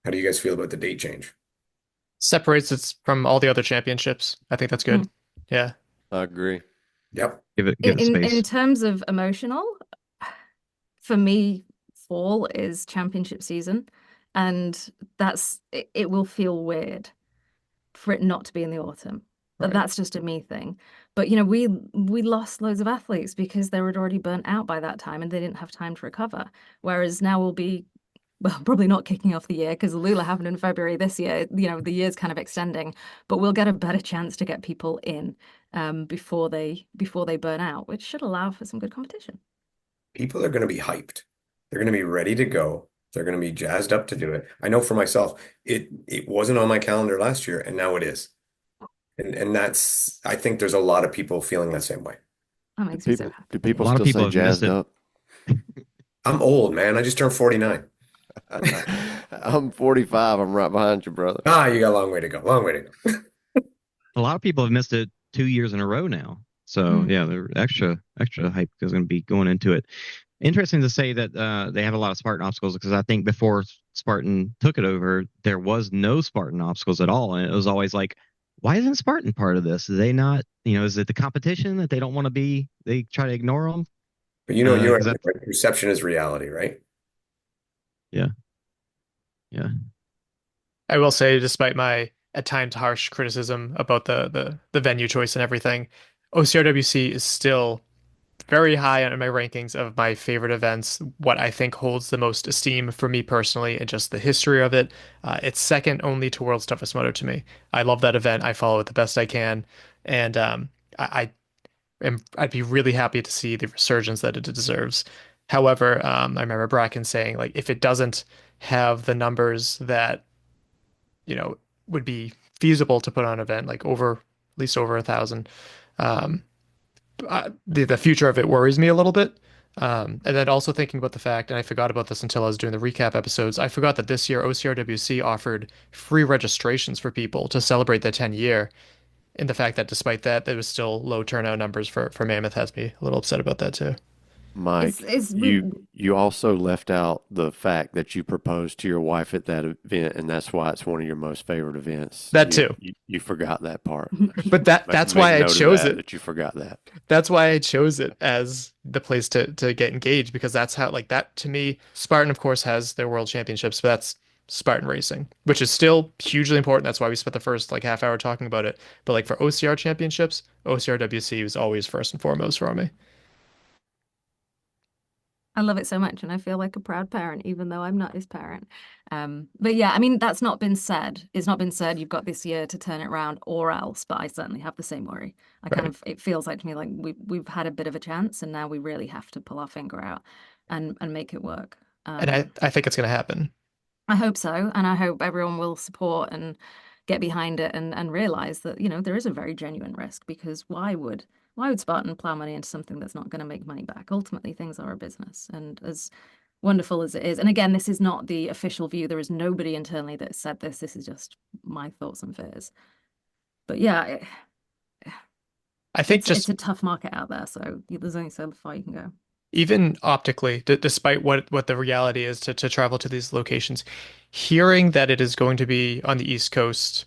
How do you guys feel about the date change? Separates it from all the other championships. I think that's good. Yeah. I agree. Yep. Give it space. In terms of emotional, for me, fall is championship season, and it will feel weird for it not to be in the autumn. But Right. that's just a me thing. But we lost loads of athletes because they were already burnt out by that time and they didn't have time to recover. Whereas now we'll be, well, probably not kicking off the year, because the Lula happened in February this year. The year's kind of extending, but we'll get a better chance to get people in before they burn out, which should allow for some good competition. People are going to be hyped. They're going to be ready to go. They're going to be jazzed up to do it. I know for myself, it wasn't on my calendar last year, and now it is. And I think there's a lot of people feeling that same way. That makes me so happy. Do people A lot of still people say have missed jazzed it. up? I'm old, man. I just turned 49. I'm 45. I'm right behind you, brother. You got a long way to go. Long way to go. A lot of people have missed it 2 years in a row now. So yeah, they're extra hype is going to be going into it. Interesting to say that they have a lot of Spartan obstacles, because I think before Spartan took it over, there was no Spartan obstacles at all, and it was always like, why isn't Spartan part of this? Are they not? Is it the competition that they don't want to be? They try to ignore them. But you're Is that- right. Perception is reality, right? Yeah. I will say, despite my at times harsh criticism about the venue choice and everything, OCRWC is still very high on my rankings of my favorite events, what I think holds the most esteem for me personally, and just the history of it. It's second only to World's Toughest Mudder to me. I love that event. I follow it the best I can. And I'd be really happy to see the resurgence that it deserves. However, I remember Bracken saying, like, if it doesn't have the numbers that, would be feasible to put on an event, like at least over 1,000, the future of it worries me a little bit. And then also thinking about the fact, and I forgot about this until I was doing the recap episodes, I forgot that this year OCRWC offered free registrations for people to celebrate their 10-year. And the fact that despite that, there was still low turnout numbers for Mammoth has me a little upset about that too. Mike, it's you also left out the fact that you proposed to your wife at that event, and that's why it's one of your most favorite events. That too. You forgot that part. But that's Make why I note of chose it. that you forgot that. That's why I chose it as the place to get engaged, because that's how, like, that to me, Spartan of course has their world championships, but that's Spartan racing, which is still hugely important. That's why we spent the first like half hour talking about it. But like for OCR championships, OCRWC was always first and foremost for me. I love it so much, and I feel like a proud parent, even though I'm not his parent. But yeah, I mean, that's not been said. It's not been said you've got this year to turn it around or else, but I certainly have the same worry. Right. It feels like to me like we've had a bit of a chance, and now we really have to pull our finger out and make it work. And I think it's going to happen. I hope so, and I hope everyone will support and get behind it and realize that, there is a very genuine risk, because why would Spartan plow money into something that's not going to make money back? Ultimately, things are a business, and as wonderful as it is, and again, this is not the official view. There is nobody internally that said this. This is just my thoughts and fears. But yeah, I think it's a tough market out there, so there's only so far you can go. Even optically, despite what the reality is to travel to these locations, hearing that it is going to be on the East Coast,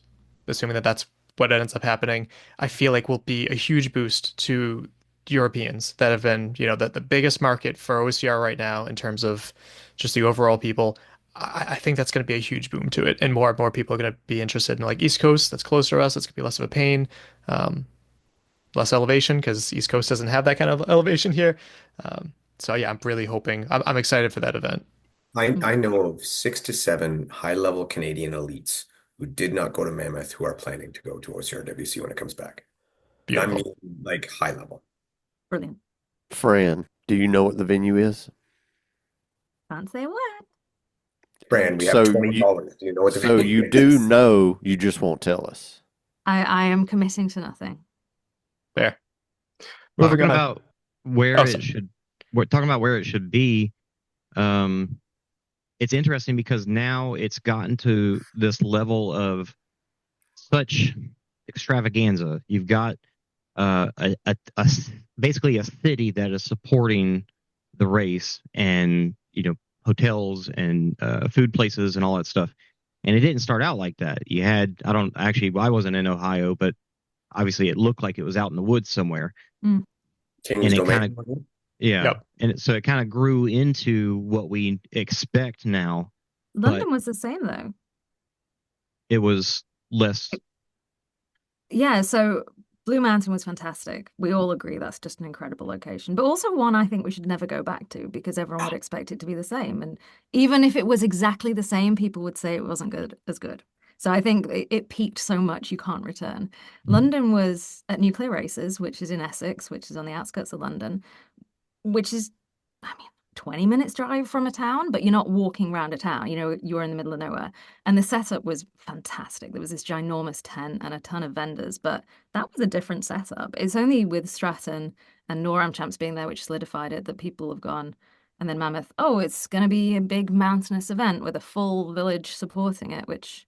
assuming that that's what ends up happening, I feel like will be a huge boost to Europeans that have been, the biggest market for OCR right now in terms of just the overall people. I think that's going to be a huge boom to it, and more people are going to be interested in like East Coast. That's closer to us. It's going to be less of a pain. Less elevation because East Coast doesn't have that kind of elevation here. So yeah, I'm really hoping. I'm excited for that event. I know of 6 to 7 high-level Canadian elites who did not go to Mammoth who are planning to go to OCRWC when it comes back. And I mean, Beautiful. like high level. Brilliant. Fran, do you know what the venue is? Can't say what. Fran, we have So $20. Do you know what the So venue you do is? know, you just won't tell us. I am committing to nothing. There. Moving Talking on. about where Oh, it sorry. should, we're talking about where it should be. It's interesting because now it's gotten to this level of such extravaganza. You've got basically a city that is supporting the race, and hotels and food places and all that stuff. And it didn't start out like that. You had I wasn't in Ohio, but obviously it looked like it was out in the woods somewhere. King's And it Domain. kind of yeah, Yep. and so it kind of grew into what we expect now, but London was the same though. it was less. Yeah, so Blue Mountain was fantastic. We all agree that's just an incredible location, but also one I think we should never go back to, because everyone would expect it to be the same. And even if it was exactly the same, people would say it wasn't as good. So I think it peaked so much you can't return. London was at Nuclear Races, which is in Essex, which is on the outskirts of London, which is, I mean, 20 minutes drive from a town, but you're not walking around a town, you're in the middle of nowhere. And the setup was fantastic. There was this ginormous tent and a ton of vendors, but that was a different setup. It's only with Stratton and NORAM champs being there, which solidified it, that people have gone. And then Mammoth, oh, it's going to be a big mountainous event with a full village supporting it, which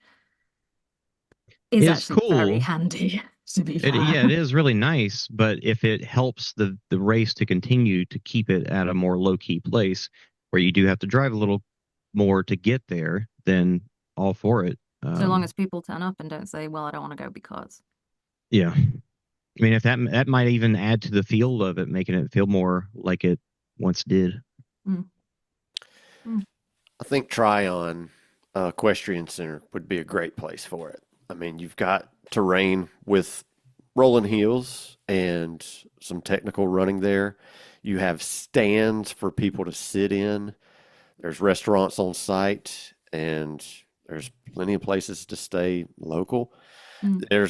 is It's actually very cool. handy, to be fair. Yeah, it is really nice, but if it helps the race to continue to keep it at a more low-key place where you do have to drive a little more to get there, then all for it. So long as people turn up and don't say, well, I don't want to go because. Yeah. I mean, if that might even add to the feel of it, making it feel more like it once did. I think Tryon Equestrian Center would be a great place for it. I mean, you've got terrain with rolling hills and some technical running there. You have stands for people to sit in. There's restaurants on site, and there's plenty of places to stay local. I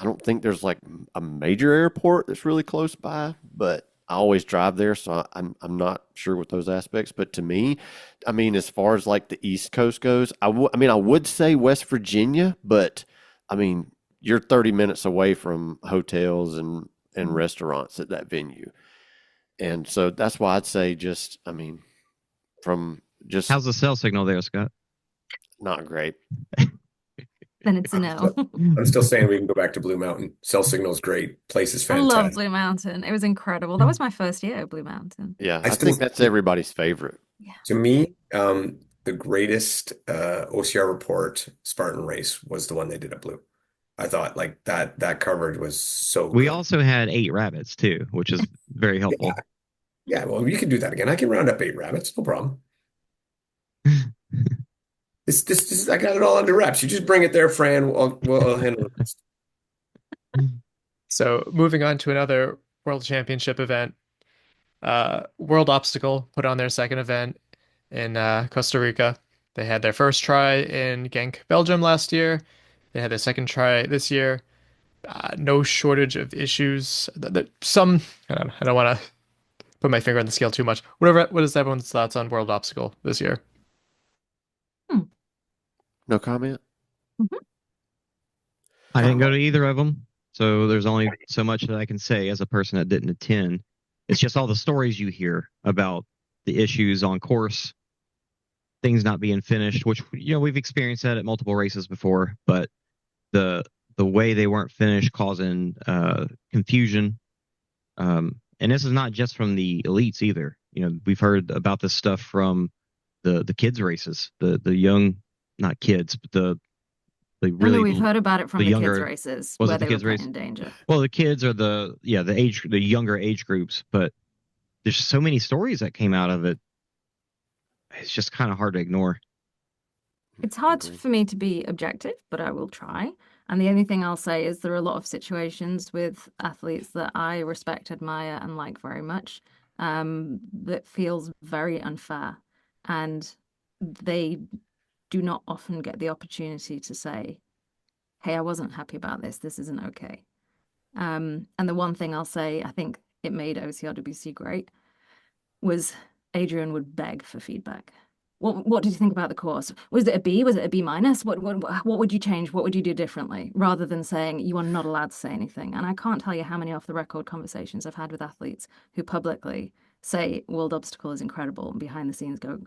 don't think there's like a major airport that's really close by, but I always drive there, so I'm not sure with those aspects. But to me, I mean, as far as like the East Coast goes, I would say West Virginia, but I mean, you're 30 minutes away from hotels and restaurants at that venue. And so that's why I'd say How's the cell signal there, Scott? not great. then it's a I'm no. still, I'm still saying we can go back to Blue Mountain. Cell signal's great. Place is I love fantastic. Blue Mountain. It was incredible. That was my first year at Blue Mountain. Yeah, I I still, think that's everybody's favorite. Yeah. to me, the greatest OCR report Spartan race was the one they did at Blue. I thought like that coverage was so We good. also had 8 rabbits too, which is very Yeah, helpful. yeah. Well, you can do that again. I can round up 8 rabbits, no problem. This, I got it all under wraps. You just bring it there, Fran. We'll handle the rest. So moving on to another World Championship event, World Obstacle put on their second event in Costa Rica. They had their first try in Genk, Belgium last year. They had their second try this year. No shortage of issues. Some I don't want to put my finger on the scale too much. Whatever. What is everyone's thoughts on World Obstacle this year? Hmm. No comment? Mhm. I didn't go to either of them, so there's only so much that I can say as a person that didn't attend. It's just all the stories you hear about the issues on course, things not being finished, which we've experienced that at multiple races before, but the way they weren't finished causing confusion. And this is not just from the elites either. We've heard about this stuff from the kids races, the young, not kids, but the No, really we've heard about it from the the kids' younger. races Was where it the they were kids put race? in danger. Well, the kids are the younger age groups, but there's so many stories that came out of it. It's just kind of hard to ignore. It's hard Agreed. for me to be objective, but I will try. And the only thing I'll say is there are a lot of situations with athletes that I respect, admire, and like very much, that feels very unfair. And they do not often get the opportunity to say, hey, I wasn't happy about this. This isn't okay. And the one thing I'll say, I think it made OCRWC great, was Adrian would beg for feedback. What did you think about the course? Was it a B? Was it a B minus? What would you change? What would you do differently? Rather than saying you are not allowed to say anything. And I can't tell you how many off the record conversations I've had with athletes who publicly say World Obstacle is incredible and behind the scenes go,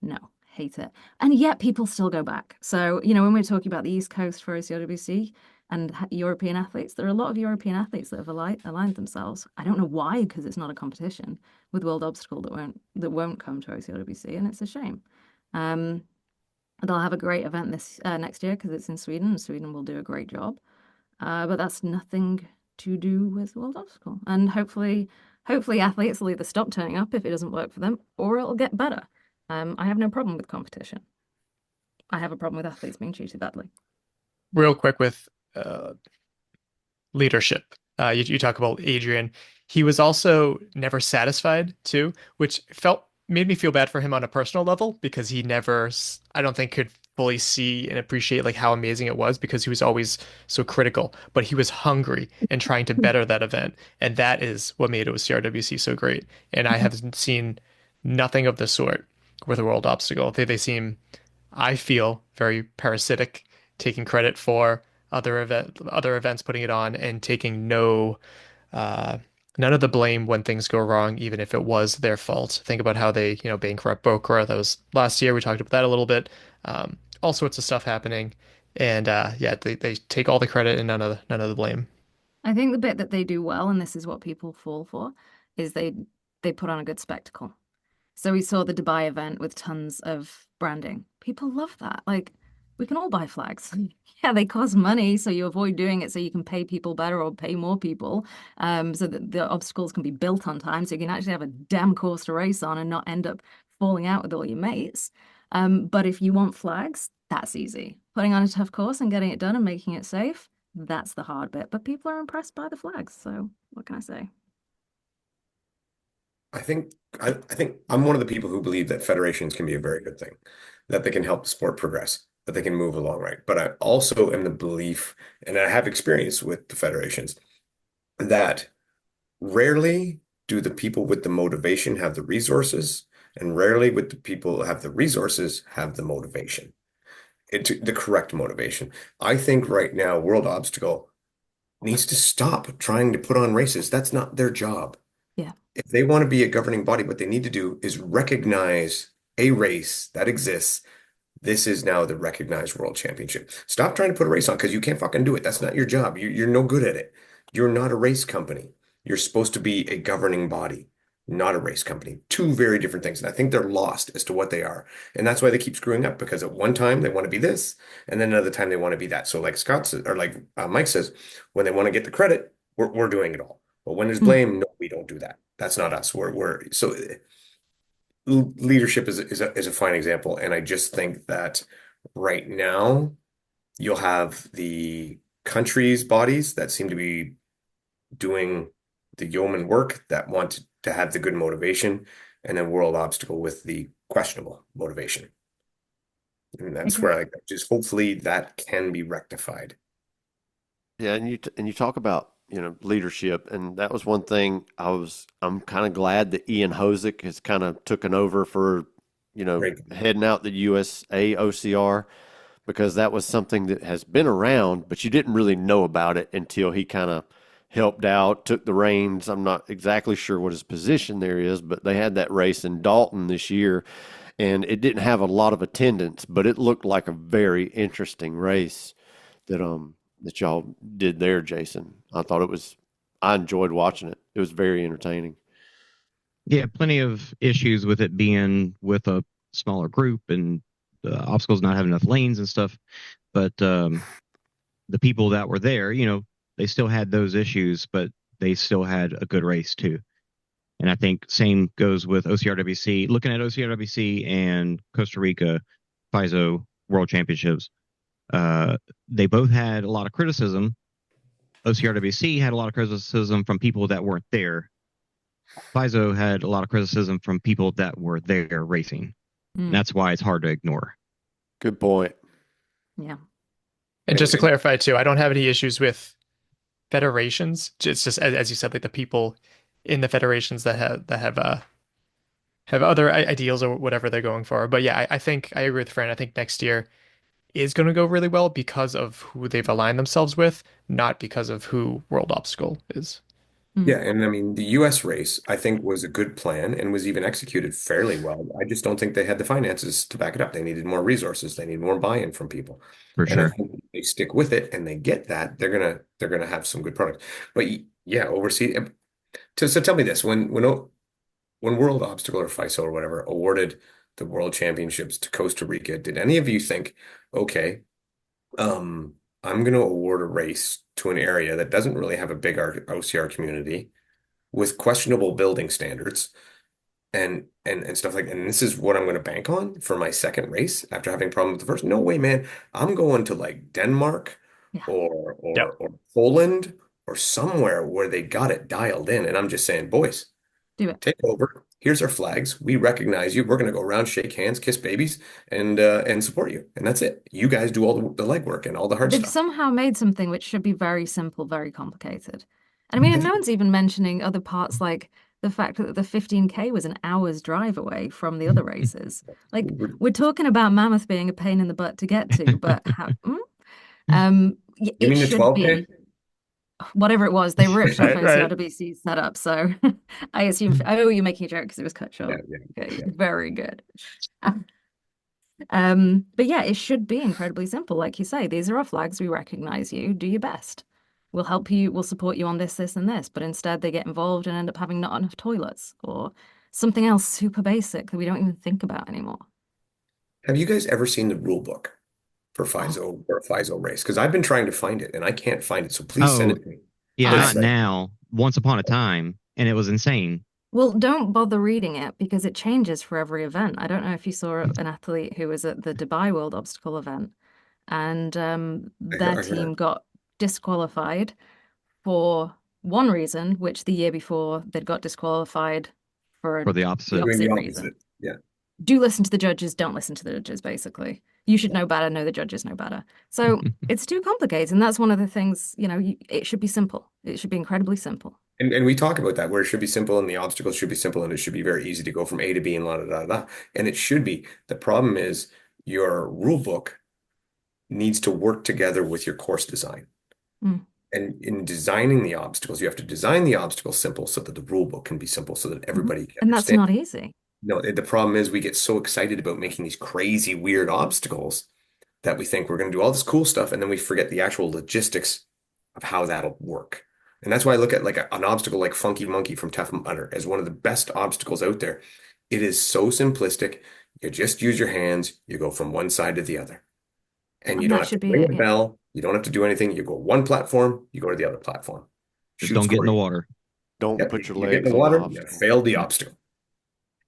no, hate it. And yet people still go back. So, when we're talking about the East Coast for OCRWC and European athletes, there are a lot of European athletes that have aligned themselves. I don't know why, because it's not a competition with World Obstacle that won't come to OCRWC, and it's a shame. They'll have a great event this next year because it's in Sweden, and Sweden will do a great job. But that's nothing to do with World Obstacle. And hopefully athletes will either stop turning up if it doesn't work for them, or it'll get better. I have no problem with competition. I have a problem with athletes being treated badly. Real quick with leadership. You talk about Adrian. He was also never satisfied too, which made me feel bad for him on a personal level because he never, I don't think, could fully see and appreciate like how amazing it was because he was always so critical. But he was hungry and trying to better that event, and that is what made OCRWC so great. And I have seen nothing of the sort with a World Obstacle. They seem, I feel, very parasitic, taking credit for other events putting it on and taking none of the blame when things go wrong, even if it was their fault. Think about how they, bankrupt Bokra. That was last year. We talked about that a little bit. All sorts of stuff happening. And yeah, they take all the credit and none of the blame. I think the bit that they do well, and this is what people fall for, is they put on a good spectacle. So we saw the Dubai event with tons of branding. People love that. Like, we can all buy flags. Yeah, they cost money, so you avoid doing it so you can pay people better or pay more people, so that the obstacles can be built on time, so you can actually have a damn course to race on and not end up falling out with all your mates. But if you want flags, that's easy. Putting on a tough course and getting it done and making it safe, that's the hard bit. But people are impressed by the flags, so what can I say? I think I'm one of the people who believe that federations can be a very good thing, that they can help the sport progress, that they can move along right. But I also am the belief, and I have experience with the federations, that rarely do the people with the motivation have the resources, and rarely with the people who have the resources have the motivation, the correct motivation. I think right now, World Obstacle needs to stop trying to put on races. That's not their job. Yeah. If they want to be a governing body, what they need to do is recognize a race that exists This is now the recognized world championship. Stop trying to put a race on because you can't fucking do it. That's not your job. You're no good at it. You're not a race company. You're supposed to be a governing body, not a race company. Two very different things. And I think they're lost as to what they are. And that's why they keep screwing up because at one time they want to be this, and then another time they want to be that. So like Scott says, or like Mike says, when they want to get the credit, we're doing it all. But when there's blame, no, we don't do that. That's not us. We're so leadership is a fine example. And I just think that right now you'll have the country's bodies that seem to be doing the yeoman work that want to have the good motivation, and then world obstacle with the questionable motivation. And that's where I just hopefully that can be rectified. Yeah, and you talk about, leadership, and that was one thing I'm kind of glad that Ian Hosick has kind of taken over for, Right. heading out the USA OCR, because that was something that has been around, but you didn't really know about it until he kind of helped out, took the reins. I'm not exactly sure what his position there is, but they had that race in Dalton this year, and it didn't have a lot of attendance, but it looked like a very interesting race that y'all did there, Jason. I enjoyed watching it. It was very entertaining. Yeah, plenty of issues with it being with a smaller group and obstacles not having enough lanes and stuff. But the people that were there, they still had those issues, but they still had a good race too. And I think same goes with OCRWC. Looking at OCRWC and Costa Rica FISO World Championships, they both had a lot of criticism. OCRWC had a lot of criticism from people that weren't there. FISO had a lot of criticism from people that were there racing. And that's why it's hard to ignore. Good point. Yeah. And just to clarify too, I don't have any issues with federations. It's just as you said, like the people in the federations that have other ideals or whatever they're going for. But yeah, I think I agree with Fran. I think next year is going to go really well because of who they've aligned themselves with, not because of who World Obstacle is. Yeah, and I mean the US race I think was a good plan and was even executed fairly well. I just don't think they had the finances to back it up. They needed more resources. They need more buy-in from people. For And I sure. think if they stick with it and they get that, they're gonna have some good products. But yeah, overseas. So tell me this: when World Obstacle or FISO or whatever awarded the World Championships to Costa Rica, did any of you think, okay, I'm going to award a race to an area that doesn't really have a big OCR community with questionable building standards and stuff like that. And this is what I'm going to bank on for my second race after having a problem with the first? No way, man. I'm going to like Denmark Yeah. or Poland or somewhere where they got it dialed in. And I'm just saying, boys, Do it. take over. Here's our flags. We recognize you. We're going to go around, shake hands, kiss babies, and support you. And that's it. You guys do all the legwork and all the hard They've stuff. somehow made something which should be very simple, very complicated. And I mean, and no one's even mentioning other parts like the fact that the 15K was an hour's drive away from the other races. Like, we're talking about Mammoth being a pain in the butt to get to, but You it mean the should 12K? be whatever it was. They ripped off Right, right. OCRWC's setup, so I assume, oh, you're making a joke because it was cut short. Yeah. Okay, very good. But yeah, it should be incredibly simple. Like you say, these are our flags. We recognize you. Do your best. We'll help you. We'll support you on this, this, and this. But instead, they get involved and end up having not enough toilets or something else super basic that we don't even think about anymore. Have you guys ever seen the rule book for FISO or a FISO race? Because I've been trying to find it and I can't find it. So please send Oh, it to me. yeah, Just not like, now. Once upon a time, and it was insane. Well, don't bother reading it because it changes for every event. I don't know if you saw an athlete who was at the Dubai World Obstacle event, and their I team heard. got disqualified for one reason, which the year before they'd got disqualified for For the the opposite. Doing the opposite reason. opposite. Yeah. Do listen to the judges, don't listen to the judges, basically. You should know better, know the judges know better. So it's too complicated. And that's one of the things, it should be simple. It should be incredibly simple. And we talk about that where it should be simple and the obstacles should be simple and it should be very easy to go from A to B and la da da da. And it should be. The problem is your rule book needs to work together with your course design. Mm. And in designing the obstacles, you have to design the obstacles simple so that the rule book can be simple so that everybody can And that's understand. not easy. No, the problem is we get so excited about making these crazy, weird obstacles that we think we're going to do all this cool stuff, and then we forget the actual logistics of how that'll work. And that's why I look at like an obstacle like Funky Monkey from Tough Mudder as one of the best obstacles out there. It is so simplistic. You just use your hands, you go from one side to the other. And you And don't that have to should be ring it, a yeah. bell. You don't have to do anything. You go one platform, you go to the other platform. Just Shoot, don't get in score. the water. Don't Yep. put your You get in legs the on the water, you obstacle. failed the obstacle.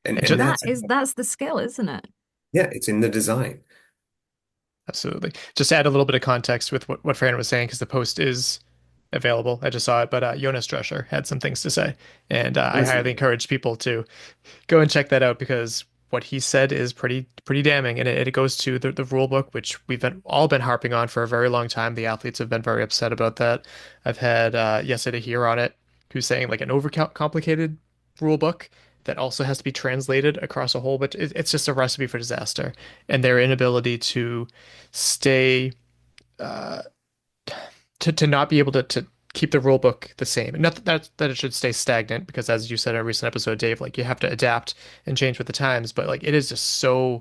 And And and just, That that's is that's the skill, isn't it? yeah, it's in the design. absolutely. Just to add a little bit of context with what Fran was saying, because the post is available. I just saw it, but Jonas Drescher had some things to say. And I highly encourage people to go and check that out because what he said is pretty damning. And it goes to the rule book, which all been harping on for a very long time. The athletes have been very upset about that. I've had Yesida here on it, who's saying like an overcomplicated rule book that also has to be translated across a whole bunch. It's just a recipe for disaster. And their inability to stay uh, to not be able to keep the rule book the same. And not that it should stay stagnant, because as you said in a recent episode, Dave, like you have to adapt and change with the times. But like it is just so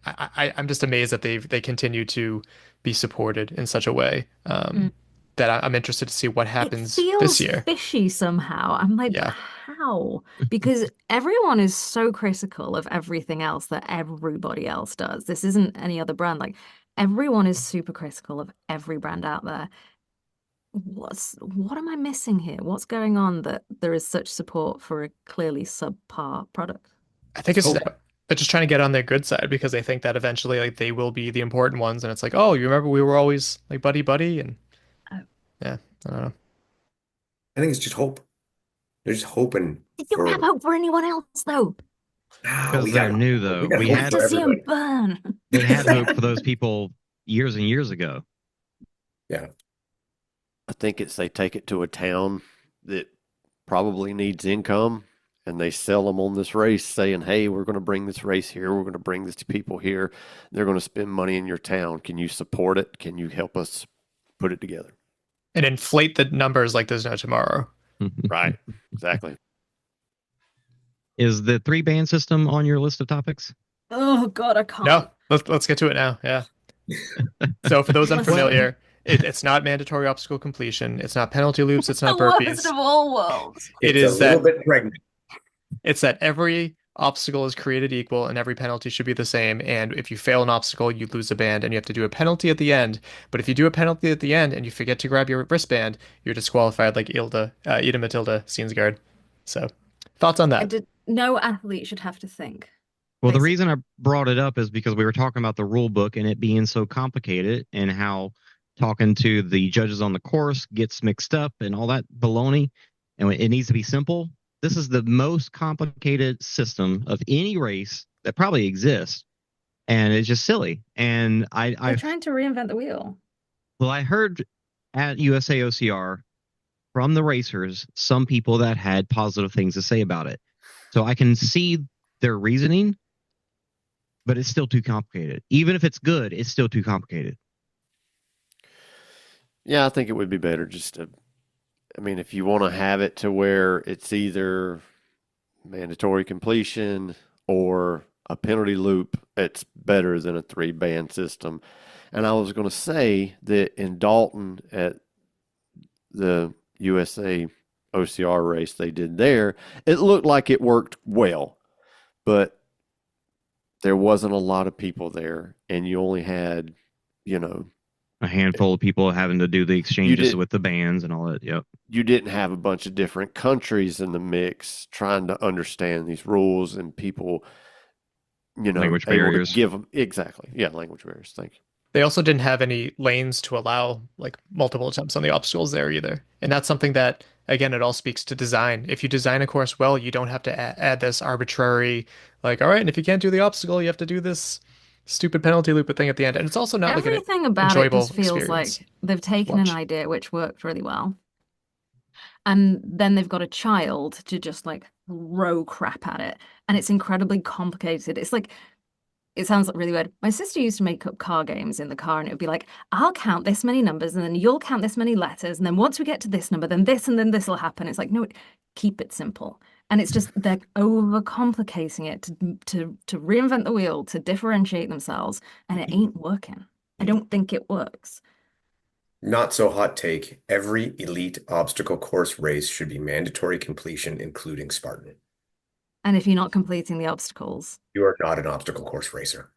I'm just amazed that they continue to be supported in such a way Mm. that I'm interested to see what It happens this feels year. fishy somehow. I'm like, but Yeah. how? Because everyone is so critical of everything else that everybody else does. This isn't any other brand. Like everyone is super critical of every brand out there. What am I missing here? What's going on that there is such support for a clearly subpar product? I think It's it's hope. they're just trying to get on their good side because they think that eventually like they will be the important ones. And it's like, oh, you remember we were always like buddy buddy, and Oh. yeah, I don't know. I think it's just hope. They're just hoping They don't have for hope for anyone else, though. Because we they're got new, we though. got We We hope have had to for see them everybody. burn. we had hope for those people years and years ago. Yeah. I think it's they take it to a town that probably needs income and they sell them on this race saying, hey, we're going to bring this race here. We're going to bring this to people here. They're going to spend money in your town. Can you support it? Can you help us put it together? And inflate the numbers like there's no tomorrow. Right. Exactly. Is the 3-band system on your list of topics? Oh God, I can't. No, let's get to it now. Yeah. So for those Listen. unfamiliar, it's not mandatory obstacle completion. It's not penalty loops. It's not The worst burpees. of all worlds. It It's a is little that bit pregnant. it's that every obstacle is created equal and every penalty should be the same. And if you fail an obstacle, you lose a band and you have to do a penalty at the end. But if you do a penalty at the end and you forget to grab your wristband, you're disqualified like Ida Matilda Steensgaard. So thoughts on that? No athlete should have to think. Well, the Basically. reason I brought it up is because we were talking about the rule book and it being so complicated and how talking to the judges on the course gets mixed up and all that baloney. And it needs to be simple. This is the most complicated system of any race that probably exists. And it's just silly. And They're trying to reinvent the wheel. well, I heard at USA OCR from the racers some people that had positive things to say about it. So I can see their reasoning, but it's still too complicated. Even if it's good, it's still too complicated. Yeah, I think it would be better just to, I mean, if you want to have it to where it's either mandatory completion or a penalty loop, it's better than a 3-band system. And I was going to say that in Dalton at the USA OCR race they did there, it looked like it worked well, but there wasn't a lot of people there, and you only had, you know, A handful of people having to do the exchanges with the bands and all that. Yep. you didn't have a bunch of different countries in the mix trying to understand these rules and people, you know, Language able barriers. to give them exactly. Yeah, language barriers. Thank you. They also didn't have any lanes to allow like multiple attempts on the obstacles there either. And that's something that, again, it all speaks to design. If you design a course well, you don't have to add this arbitrary, like, all right, and if you can't do the obstacle, you have to do this stupid penalty loop thing at the end. And it's also not like an Everything about it enjoyable just feels experience. like they've taken an Watch. idea which worked really well, and then they've got a child to just like throw crap at it, and it's incredibly complicated. It's like it sounds like really weird. My sister used to make up car games in the car, and it would be like, I'll count this many numbers, and then you'll count this many letters, and then once we get to this number, then this, and then this will happen. It's like, no, keep it simple. And it's just they're overcomplicating it to reinvent the wheel, to differentiate themselves, and it ain't working. I don't think it works. Not so hot take. Every elite obstacle course race should be mandatory completion, including Spartan. And if you're not completing the obstacles, You are not an obstacle course racer.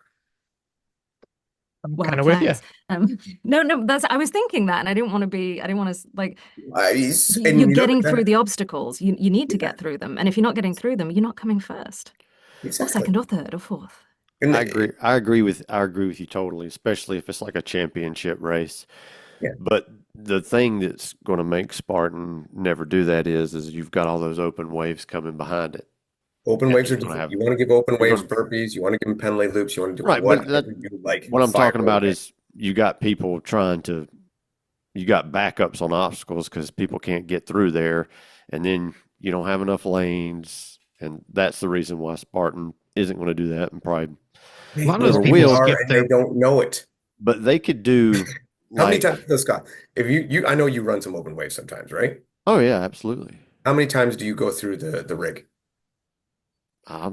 I'm well, kind of with you. thanks. No, I was thinking that, and I didn't want to like, And you're you know getting that through the obstacles. You need to Yeah, get through them. And if you're not getting through them, you're not coming first, or exactly. second, or third, or fourth. And I agree. I agree with you totally, especially if it's like a championship race. Yeah. But the thing that's going to make Spartan never do that is you've got all those open waves coming behind it. Open And waves are you're gonna different. have You want to give open you're waves gonna burpees. You want to give them penalty loops. You want to do right, but whatever you like. what I'm Fire talking about away. is you got people you got backups on obstacles because people can't get through there, and then you don't have enough lanes, and that's the reason why Spartan isn't going to do that, and probably A lot of They those people really people are, skip and their. they don't know it. but they could do How many like, times, Scott? If I know you run some open waves sometimes, right? oh yeah, absolutely. How many times do you go through the rig? I'll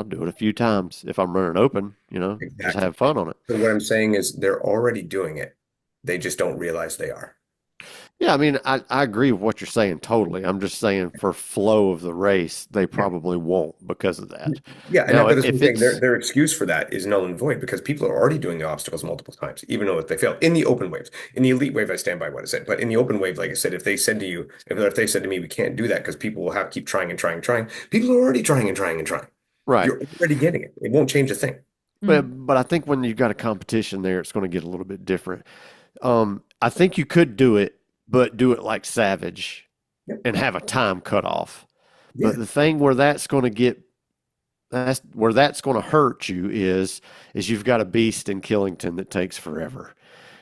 do it a few times if I'm running open, just Exactly. have fun on it. So what I'm saying is they're already doing it. They just don't realize they are. Yeah, I mean, I agree with what you're saying totally. I'm just saying for flow of the race, they probably won't because of that. Yeah, and Now, but if saying it's their excuse for that is null and void because people are already doing the obstacles multiple times, even though if they fail in the open waves. In the elite wave, I stand by what I said. But in the open wave, like I said, if they said to you, if they said to me, we can't do that because people will have to keep trying and trying and trying. People are already trying and trying and trying. right, You're already getting it. It won't change a thing. but I think when you've got a competition there, it's going to get a little bit different. I think you could do it, but do it like Savage Yep. and have a time cutoff. Yeah. But the thing where that's going to hurt you is you've got a beast in Killington that takes forever,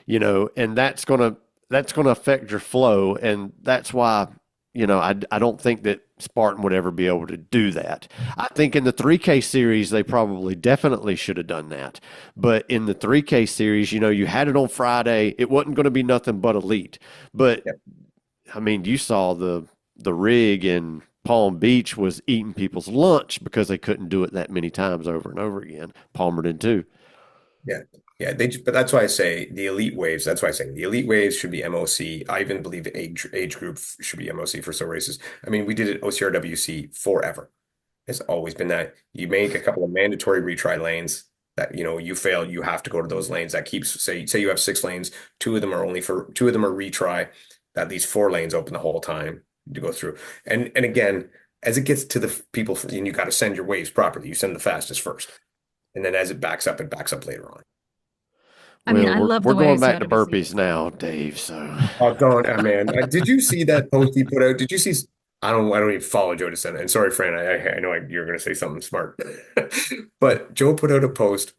and that's going to affect your flow, and that's why I don't think that Spartan would ever be able to do that. I think in the 3K series they probably definitely should have done that, but in the 3K series, you had it on Friday. It wasn't going to be nothing but elite, but Yep. I mean, you saw the rig in Palm Beach was eating people's lunch because they couldn't do it that many times over and over again. Palmer did too. Yeah. Yeah, but that's why I say the elite waves. That's why I say the elite waves should be MOC. I even believe the age group should be MOC for so races. I mean, we did it OCRWC forever. It's always been that you make a couple of mandatory retry lanes that you fail, you have to go to those lanes. That keeps say you have 6 lanes, two of them are retry. That leaves 4 lanes open the whole time to go through. And again, as it gets to the people, and you got to send your waves properly. You send the fastest first, and then as it backs up later on. I mean, I Well, love we're the way going back to OCRWC burpees now, Dave. So Oh, don't, man. Did you see that post he put out? Did you see? I don't even follow Joe DeSena. And sorry, Fran, I know you're going to say something smart, but Joe put out a post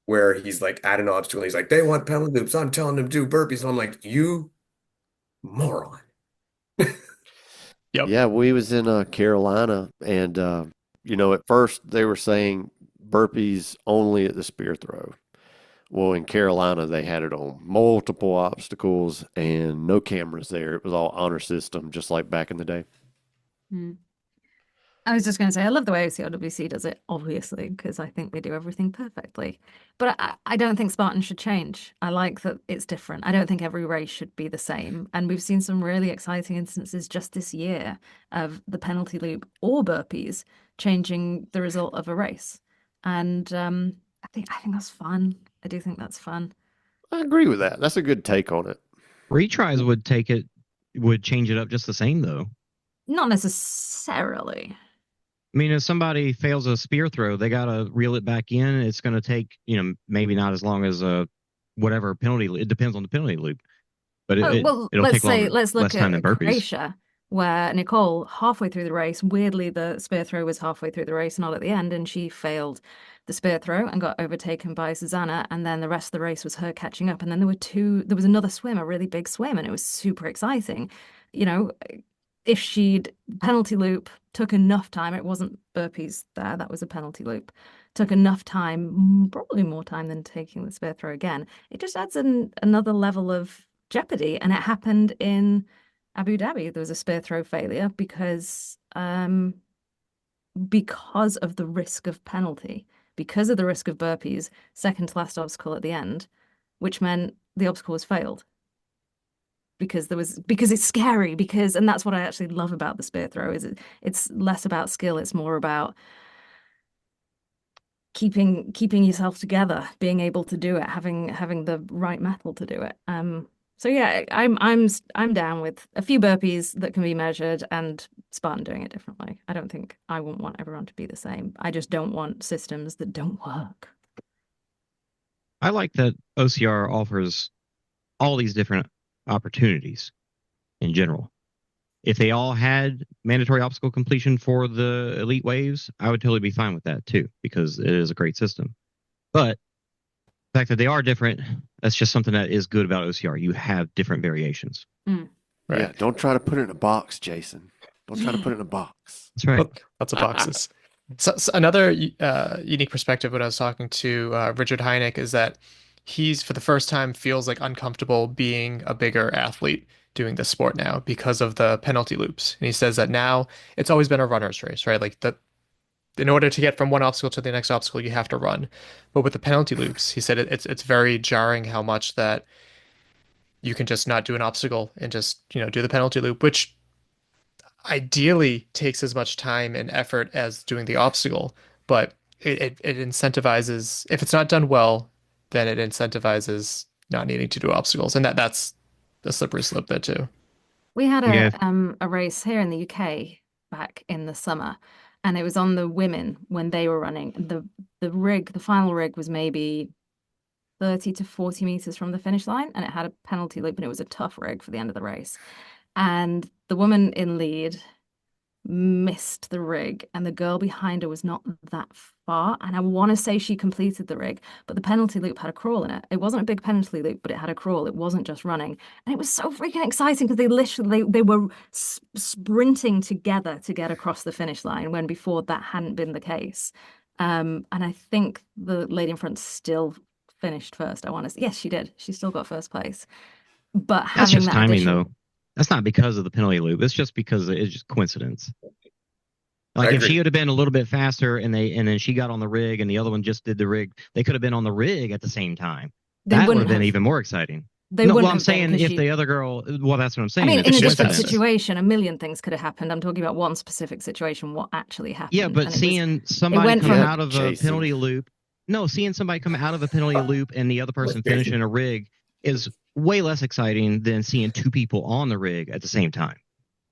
where he's like at an obstacle. He's like, they want penalty loops. I'm telling them to do burpees, and I'm like, you moron. Yep. yeah, we was in Carolina, and at first they were saying burpees only at the spear throw. Well, in Carolina, they had it on multiple obstacles and no cameras there. It was all honor system, just like back in the day. I was just going to say, I love the way OCRWC does it, obviously, because I think they do everything perfectly. But I don't think Spartan should change. I like that it's different. I don't think every race should be the same. And we've seen some really exciting instances just this year of the penalty loop or burpees changing the result of a race. And I think that's fun. I do think that's fun. I agree with that. That's a good take on it. Retries would change it up just the same, though. Not necessarily. I mean, if somebody fails a spear throw, they got to reel it back in. It's going to take, maybe not as long as whatever penalty. It depends on the penalty loop, but it'll take longer, let's look less time at than burpees. Croatia, where Nicole halfway through the race, weirdly the spear throw was halfway through the race, not at the end, and she failed the spear throw and got overtaken by Susanna, and then the rest of the race was her catching up, and then there was another swim, a really big swim, and it was super exciting. If she'd penalty loop took enough time, it wasn't burpees there, that was a penalty loop, took enough time, probably more time than taking the spear throw again. It just adds another level of jeopardy. And it happened in Abu Dhabi. There was a spear throw failure because of the risk of penalty, because of the risk of burpees, second to last obstacle at the end, which meant the obstacle was failed. Because it's scary, and that's what I actually love about the spear throw is it's less about skill, it's more about keeping yourself together, being able to do it, having the right metal to do it. So yeah, I'm down with a few burpees that can be measured and Spartan doing it differently. I don't think I wouldn't want everyone to be the same. I just don't want systems that don't work. I like that OCR offers all these different opportunities in general. If they all had mandatory obstacle completion for the elite waves, I would totally be fine with that too, because it is a great system. But the fact that they are different, that's just something that is good about OCR. You have different variations. Mm. Right. Yeah, don't try to put it in a box, Jason. Don't try to put it in a box. That's right. Lots of boxes. So another unique perspective when I was talking to Richard Hynek is that he's for the first time feels like uncomfortable being a bigger athlete doing this sport now because of the penalty loops. And he says that now it's always been a runner's race, right? Like in order to get from one obstacle to the next obstacle, you have to run. But with the penalty loops, he said it's very jarring how much that you can just not do an obstacle and just, do the penalty loop, which ideally takes as much time and effort as doing the obstacle, but it incentivizes, if it's not done well, then it incentivizes not needing to do obstacles. And that's the slippery slope there too. We had Yeah. a race here in the UK back in the summer, and it was on the women when they were running. The final rig was maybe 30 to 40 meters from the finish line, and it had a penalty loop, and it was a tough rig for the end of the race. And the woman in lead missed the rig, and the girl behind her was not that far. And I want to say she completed the rig, but the penalty loop had a crawl in it. It wasn't a big penalty loop, but it had a crawl. It wasn't just running, and it was so freaking exciting because they were sprinting together to get across the finish line when before that hadn't been the case. And I think the lady in front still finished first. I want to say, yes, she did. She still got first place. But That's having just that timing, additional... though. That's not because of the penalty loop. It's just because it's just coincidence. Like if she would have been a little bit faster and then she got on the rig and the other one just did the rig, they could have been on the rig at the same time. That would have been even more exciting. Well, I'm saying if the other girl, well, that's what I'm saying. I mean, in a different coincidence. situation, a million things could have happened. I'm talking about one specific situation, what actually happened. Yeah, but And seeing somebody come out of a Jason. penalty loop, seeing somebody come out of a penalty loop and the other person finish in a rig is way less exciting than seeing two people on the rig at the same time.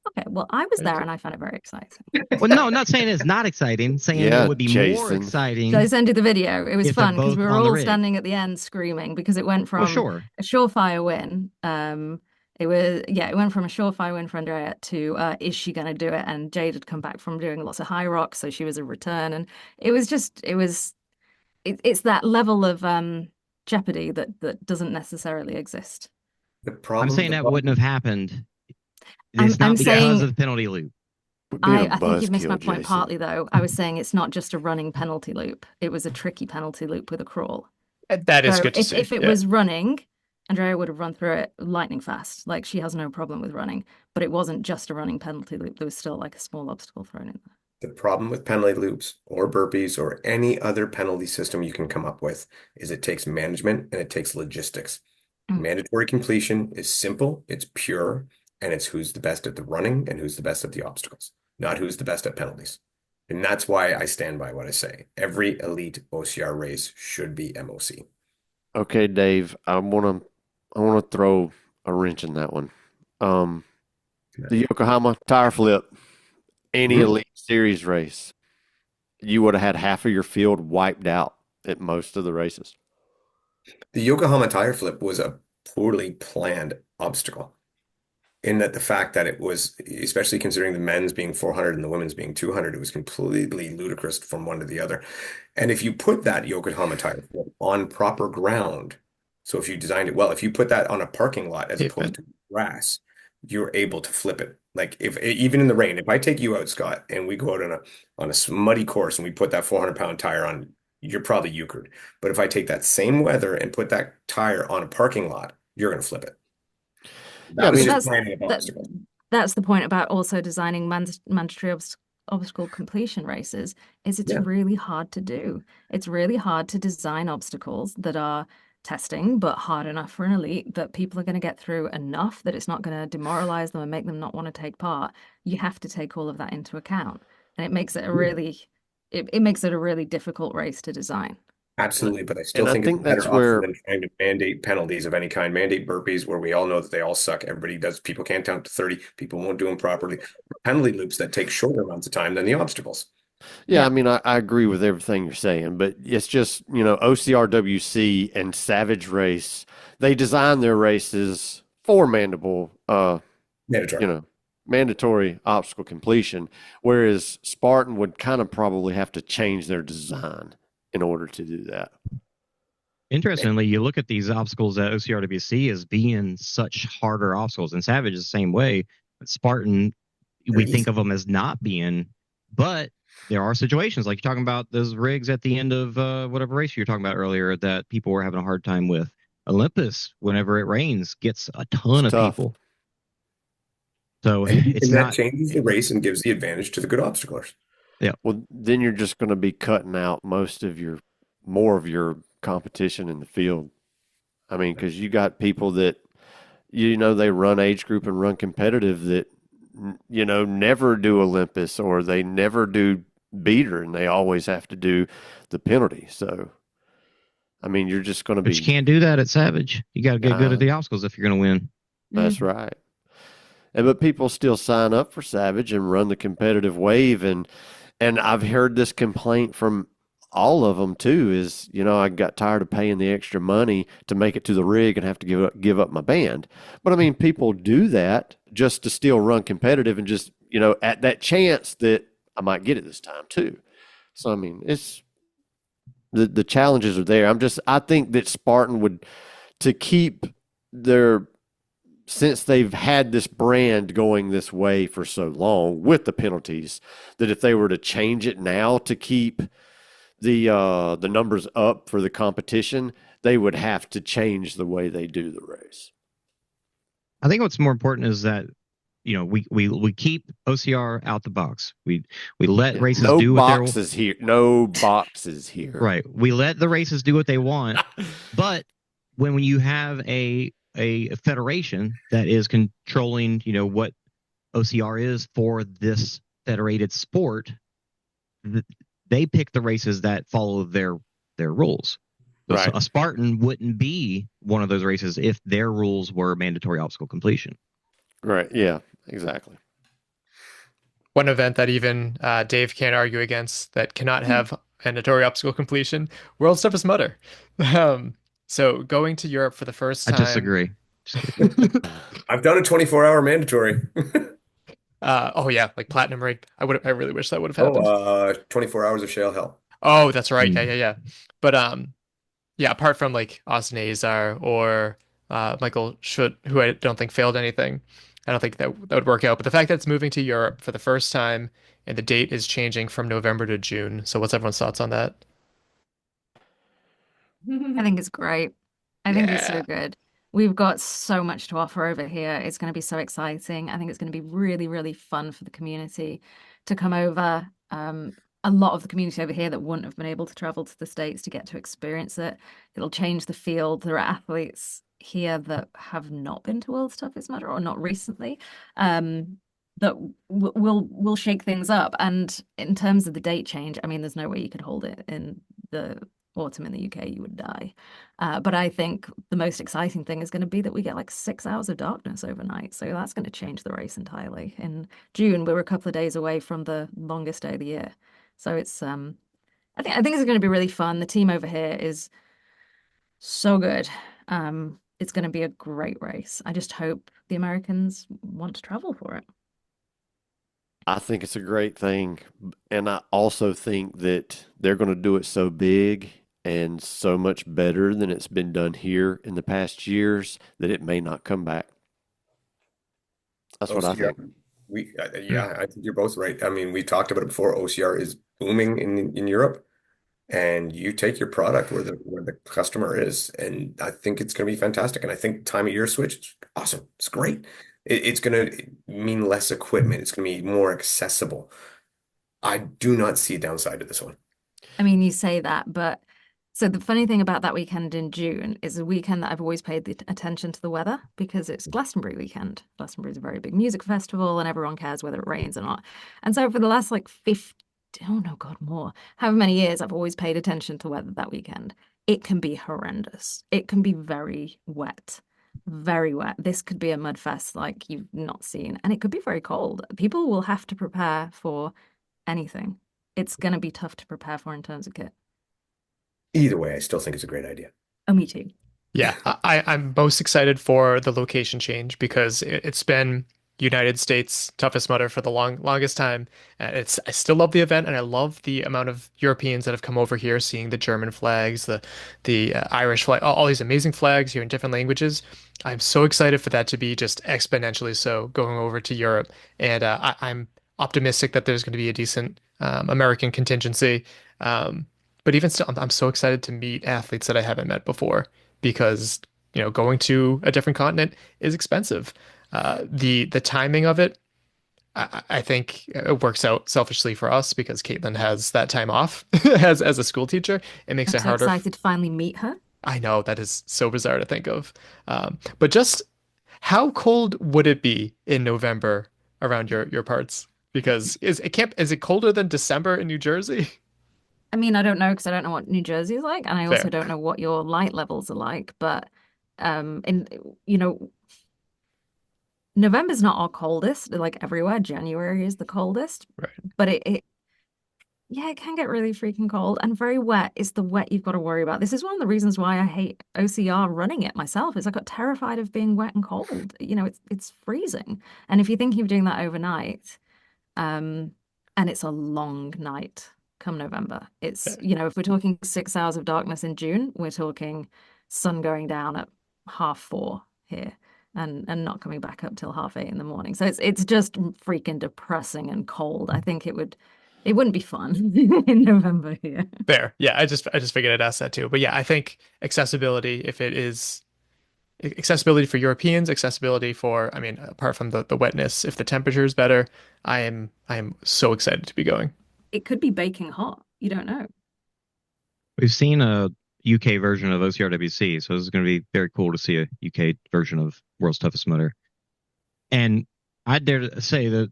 Okay, well, I was there and I found it very exciting. Well, no, I'm not saying it's not exciting. Saying it would be more Jason. exciting. So I sent you the video. It was if they're fun because both we were on the all rig. standing at the end screaming because it went from a surefire win. It went from a surefire win for Andrea to is she going to do it? And Jade had come back from doing lots of high rocks, so she was a return, and it's that level of jeopardy that doesn't necessarily exist. I'm saying that wouldn't have happened. It's not because of the penalty loop. I think you've missed my point partly, though. I was saying it's not just a running penalty loop. It was a tricky penalty loop with a crawl. That is good to see. If it was running, Andrea would have run through it lightning fast. Like, she has no problem with running. But it wasn't just a running penalty loop. There was still like a small obstacle thrown in there. The problem with penalty loops or burpees or any other penalty system you can come up with is it takes management and it takes logistics. Mandatory completion is simple, it's pure, and it's who's the best at the running and who's the best at the obstacles, not who's the best at penalties. And that's why I stand by what I say. Every elite OCR race should be MOC. Okay, Dave, I want to throw a wrench in that one. The Yokohama tire flip, any elite series race, you would have had half of your field wiped out at most of the races. The Yokohama tire flip was a poorly planned obstacle in that the fact that it was, especially considering the men's being 400 and the women's being 200, it was completely ludicrous from one to the other. And if you put that Yokohama tire flip on proper ground, so if you designed it well, if you put that on a parking lot as opposed to grass, you're able to flip it. Like if even in the rain, if I take you out, Scott, and we go out on a muddy course and we put that 400-pound tire on you're probably euchred. But if I take that same weather and put that tire on a parking lot, you're going to flip it. Yeah, I That was mean, just That's planning of that obstacles. that's the point about also designing mandatory obstacle completion races is it's Yeah. really hard to do. It's really hard to design obstacles that are testing but hard enough for an elite that people are going to get through enough that it's not going to demoralize them and make them not want to take part. You have to take all of that into account. And it makes it a really it makes it a really difficult race to design. Absolutely, but I still and I think it's a think that's better option where than trying to mandate penalties of any kind. Mandate burpees where we all know that they all suck. Everybody does. People can't count to 30. People won't do them properly. Penalty loops that take shorter amounts of time than the obstacles. Yeah, I Yeah. mean, I agree with everything you're saying, but it's just, OCRWC and Savage Race, they design their races for you Mandatory. know, mandatory obstacle completion, whereas Spartan would kind of probably have to change their design in order to do that. Interestingly, you look at these obstacles at OCRWC as being such harder obstacles, and Savage is the same way. But Spartan, They're we think easy. of them as not being, but there are situations like you're talking about those rigs at the end of whatever race you were talking about earlier that people were having a hard time with. Olympus, whenever it rains, gets a ton It's of tough. people. So And it's that not, changes the race and gives the advantage to the good obstaclers. yeah. Well, then you're just going to be cutting out more of your competition in the field. I mean, because you got people that, they run age group and run competitive that, never do Olympus or they never do beater and they always have to do the penalty. So, I mean, you're just going to But you be, can't do that at Savage. You got to get good uh, at the obstacles if you're going to win. that's right. But people still sign up for Savage and run the competitive wave, and I've heard this complaint from all of them too. Is I got tired of paying the extra money to make it to the rig and have to give up my band. But I mean, people do that just to still run competitive and just at that chance that I might get it this time too. So I mean, it's the challenges are there. I think that Spartan would to keep their since they've had this brand going this way for so long with the penalties, that if they were to change it now to keep the numbers up for the competition, they would have to change the way they do the race. I think what's more important is that we keep OCR out the box. We let races No do what they're boxes here. No boxes here. right. We let the races do what they want, but when you have a federation that is controlling, what OCR is for this federated sport, they pick the races that follow their rules. So Right. a Spartan wouldn't be one of those races if their rules were mandatory obstacle completion. Right. Yeah, exactly. One event that even Dave can't argue against that cannot have mandatory obstacle completion, World's Toughest Mudder. So going to Europe for the first I time. disagree. I've done a 24-hour mandatory. Oh yeah, like platinum rig. I really wish that would have happened. 24 hours of shale hell. Oh, that's right. Yeah. But yeah, apart from like Austin Azar or Michael Schutt, who I don't think failed anything, I don't think that would work out. But the fact that it's moving to Europe for the first time and the date is changing from November to June. So what's everyone's thoughts on that? I think it's great. I think it's so Yeah. good. We've got so much to offer over here. It's going to be so exciting. I think it's going to be really, really fun for the community to come over. A lot of the community over here that wouldn't have been able to travel to the States to get to experience it. It'll change the field. There are athletes here that have not been to World's Toughest Mudder or not recently, that will shake things up. And in terms of the date change, I mean, there's no way you could hold it in the autumn in the UK. You would die. But I think the most exciting thing is going to be that we get like 6 hours of darkness overnight. So that's going to change the race entirely. In June, we were a couple of days away from the longest day of the year. So it's I think it's going to be really fun. The team over here is so good. It's going to be a great race. I just hope the Americans want to travel for it. I think it's a great thing. And I also think that they're going to do it so big and so much better than it's been done here in the past years that it may not come back. That's what I OCR, think. yeah, I think you're both right. I mean, we talked about it before. OCR is booming in Europe. and you take your product where the customer is. And I think it's going to be fantastic. And I think time of year switch is awesome. It's great. It's going to mean less equipment. It's going to be more accessible. I do not see a downside to this one. I mean, you say that, but so the funny thing about that weekend in June is a weekend that I've always paid the attention to the weather because it's Glastonbury weekend. Glastonbury is a very big music festival and everyone cares whether it rains or not. And so for the last like 50, oh no, God, more, however many years, I've always paid attention to weather that weekend. It can be horrendous. It can be very wet. Very wet. This could be a mud fest like you've not seen, and it could be very cold. People will have to prepare for anything. It's going to be tough to prepare for in terms of kit. Either way, I still think it's a great idea. Oh, me too. Yeah, I'm most excited for the location change because it's been United States toughest mudder for the longest time. And I still love the event, and I love the amount of Europeans that have come over here, seeing the German flags, the Irish flag, all these amazing flags here in different languages. I'm so excited for that to be just exponentially so going over to Europe, and I'm optimistic that there's going to be a decent American contingency. But even still, I'm so excited to meet athletes that I haven't met before because, going to a different continent is expensive. The timing of it, I think it works out selfishly for us because Caitlin has that time off as a school teacher. It makes I'm it so harder. excited to finally meet her. I know that is so bizarre to think of. But just how cold would it be in November around your parts? Because is it colder than December in New Jersey? I mean, I don't know because I don't know what New Jersey is like, and I also Fair. don't know what your light levels are like. But in November's not our coldest. Like everywhere, January is the coldest. Right. But yeah, it can get really freaking cold and very wet. It's the wet you've got to worry about. This is one of the reasons why I hate OCR running it myself, is I got terrified of being wet and cold. It's freezing. And if you're thinking of doing that overnight, and it's a long night come November. It's, if we're talking 6 hours of darkness in June, we're talking sun going down at 4:30 here and not coming back up till 8:30 in the morning. So it's just freaking depressing and cold. I think it wouldn't be fun in November here. Fair. Yeah, I just figured I'd ask that too. But yeah, I think accessibility, if it is accessibility for Europeans, accessibility for, I mean, apart from the wetness, if the temperature is better, I am so excited to be going. It could be baking hot. You don't know. We've seen a UK version of OCRWC, so this is going to be very cool to see a UK version of World's Toughest Mudder. And I dare to say that,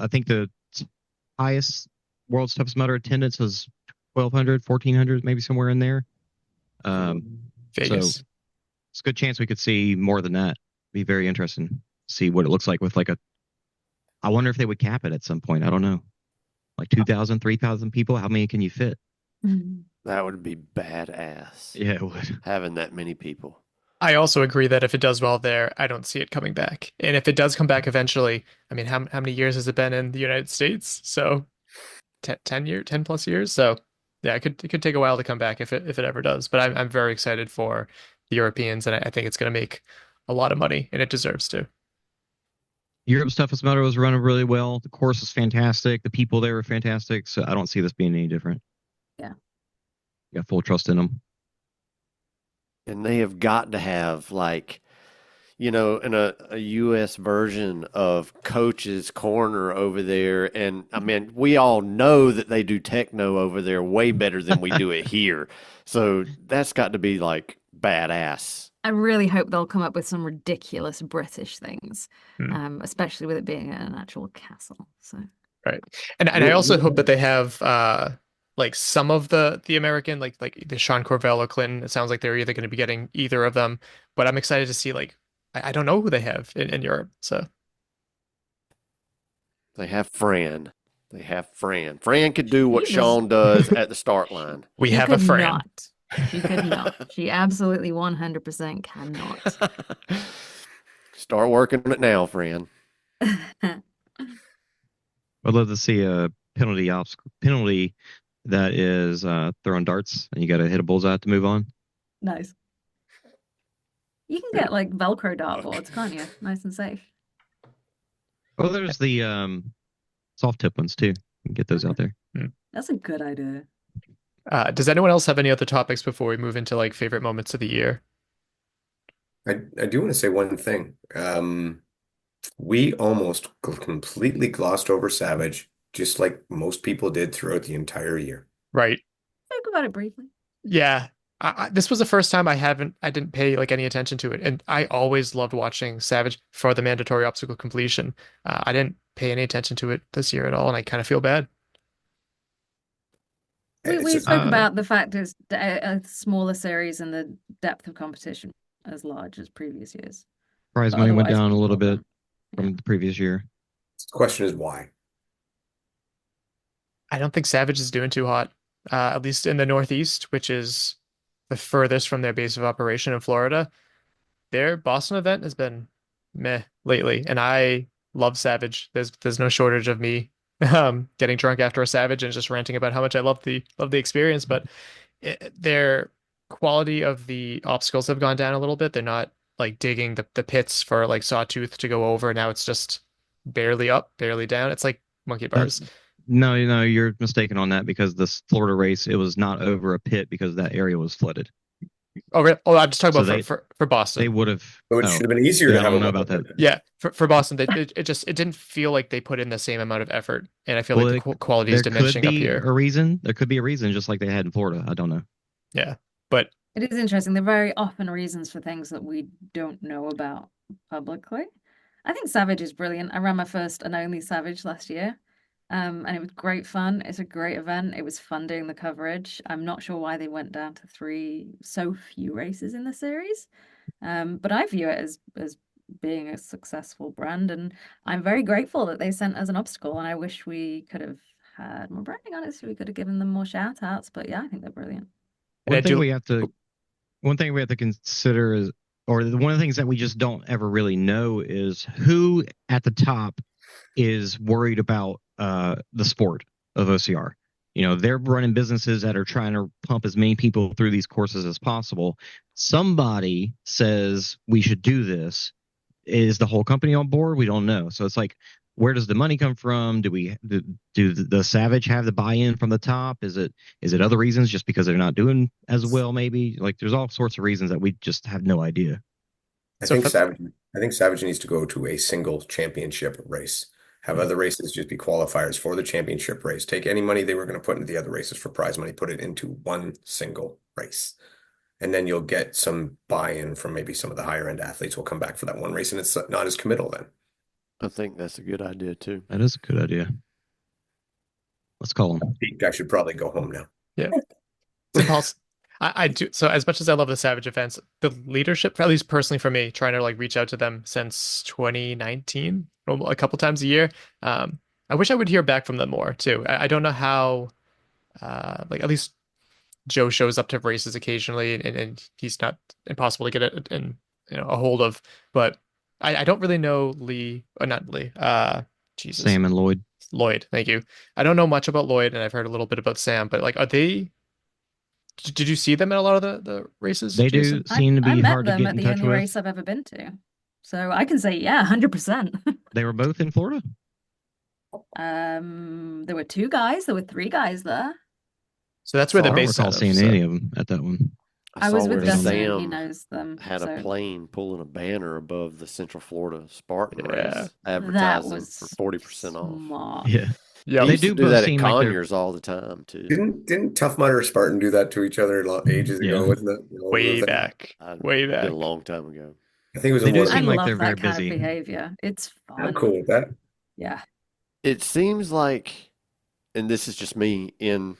I think the highest World's Toughest Mudder attendance was 1,200, 1,400, maybe somewhere in there. Vegas. So it's a good chance we could see more than that. Be very interesting to see what it looks like with I wonder if they would cap it at some point. I don't know. Like 2,000, 3,000 people. How many can you fit? That would be badass. Yeah, it would. Having that many people. I also agree that if it does well there, I don't see it coming back. And if it does come back eventually, I mean, how many years has it been in the United States? So 10 plus years. So yeah, it could take a while to come back if it ever does. But I'm very excited for the Europeans, and I think it's going to make a lot of money, and it deserves to. Europe's Toughest Mudder was running really well. The course was fantastic. The people there were fantastic. So I don't see this being any different. Yeah. Got full trust in them. And they have got to have in a US version of Coach's Corner over there. And I mean, we all know that they do techno over there way better than we do it here. So that's got to be badass. I really hope they'll come up with some ridiculous British things, especially with it being an actual castle. So Right. And I also hope that they have some of the American like the Sean Corvell or Clinton. It sounds like they're either going to be getting either of them, but I'm excited to see I don't know who they have in Europe. So They have Fran. Fran could do what Sean does at the start line. we she have a could Fran. not. She could not. She absolutely 100% cannot. Start working on it now, Fran. I'd love to see a penalty that is throwing darts, and you got to hit a bullseye to move on. Nice. You can get Velcro dartboards, can't you? Nice and safe. Oh, there's the soft tip ones too. You can get those out there. That's a good idea. Does anyone else have any other topics before we move into like favorite moments of the year? I do want to say one thing. We almost completely glossed over Savage, just like most people did throughout the entire year. Right. Talk about it briefly. Yeah. This was the first time I didn't pay like any attention to it, and I always loved watching Savage for the mandatory obstacle completion. I didn't pay any attention to it this year at all, and I kind of feel bad. We So, spoke Uh, about the fact it's a smaller series and the depth of competition as large as previous years. Prize But money went otherwise, down a little well bit done. Yeah. from the previous year. the question is why? I don't think Savage is doing too hot, at least in the Northeast, which is the furthest from their base of operation in Florida. Their Boston event has been meh lately, and I love Savage. There's no shortage of me getting drunk after a Savage and just ranting about how much I love the experience. But their quality of the obstacles have gone down a little bit. They're not like digging the pits for like Sawtooth to go over. Now it's just barely up, barely down. It's like monkey That bars. no, you're mistaken on that because this Florida race, it was not over a pit because that area was flooded. Oh, really? Oh, I'm just talking So about for Boston. they would have. So it Oh, should have been easier then to I have a don't know about one. that. Yeah, for Boston, it didn't feel like they put in the same amount of effort, and I feel like Well, the quality is there could diminishing up be here. a reason. There could be a reason, just like they had in Florida. I don't know. Yeah, but It is interesting. There are very often reasons for things that we don't know about publicly. I think Savage is brilliant. I ran my first and only Savage last year. And it was great fun. It's a great event. It was fun doing the coverage. I'm not sure why they went down to so few races in the series. But I view it as being a successful brand, and I'm very grateful that they sent us an obstacle. And I wish we could have had more branding on it, so we could have given them more shout outs. But yeah, I think they're brilliant. and I One thing do. we have to one thing we have to consider is, or one of the things that we just don't ever really know is who at the top is worried about the sport of OCR. They're running businesses that are trying to pump as many people through these courses as possible. Somebody says we should do this. Is the whole company on board? We don't know. So it's like, where does the money come from? Do the Savage have the buy-in from the top? Is it other reasons, just because they're not doing as well? Maybe like there's all sorts of reasons that we just have no idea. I So think for, Savage, I think Savage needs to go to a single championship race. Have other races just be qualifiers for the championship race. Take any money they were going to put into the other races for prize money, put it into one single race. And then you'll get some buy-in from maybe some of the higher end athletes will come back for that one race, and it's not as committal then. I think that's a good idea too. That is a good idea. Let's call them. I should probably go home now. yeah, so Paul's, I do. So as much as I love the Savage events, the leadership, at least personally for me, trying to like reach out to them since 2019, a couple times a year. I wish I would hear back from them more too. I don't know how, like at least Joe shows up to races occasionally, and he's not impossible to get a hold of. But I don't really know Lee, or not Lee. Jesus, Sam and Lloyd. Lloyd. Thank you. I don't know much about Lloyd, and I've heard a little bit about Sam. But like, are they? Did you see them at a lot of the races, They do Jason? seem to I be met hard to them get at in the touch only with. race I've ever been to. So I can say, yeah, 100%. They were both in Florida. There were two guys, there were three guys there. So that's where I the don't base recall out of. seeing So. any of them at that one. I saw was with where Dustin, and he Sam knows them. had So a plane pulling a banner above the Central Florida Spartan Yeah. race, that advertising for was 40% off. smart. Yeah, Yeah. He They used to do do both that at seem like they're. Conyers all the time too. Didn't Tough Mudder Spartan do that to each other ages Yeah. ago? Wasn't it? Way back. Way Did a back. long time ago. I think it was They a do more I seem like love they're very that kind busy. of behavior. It's I'm fun. cool with that. Yeah. It seems like, and this is just me, in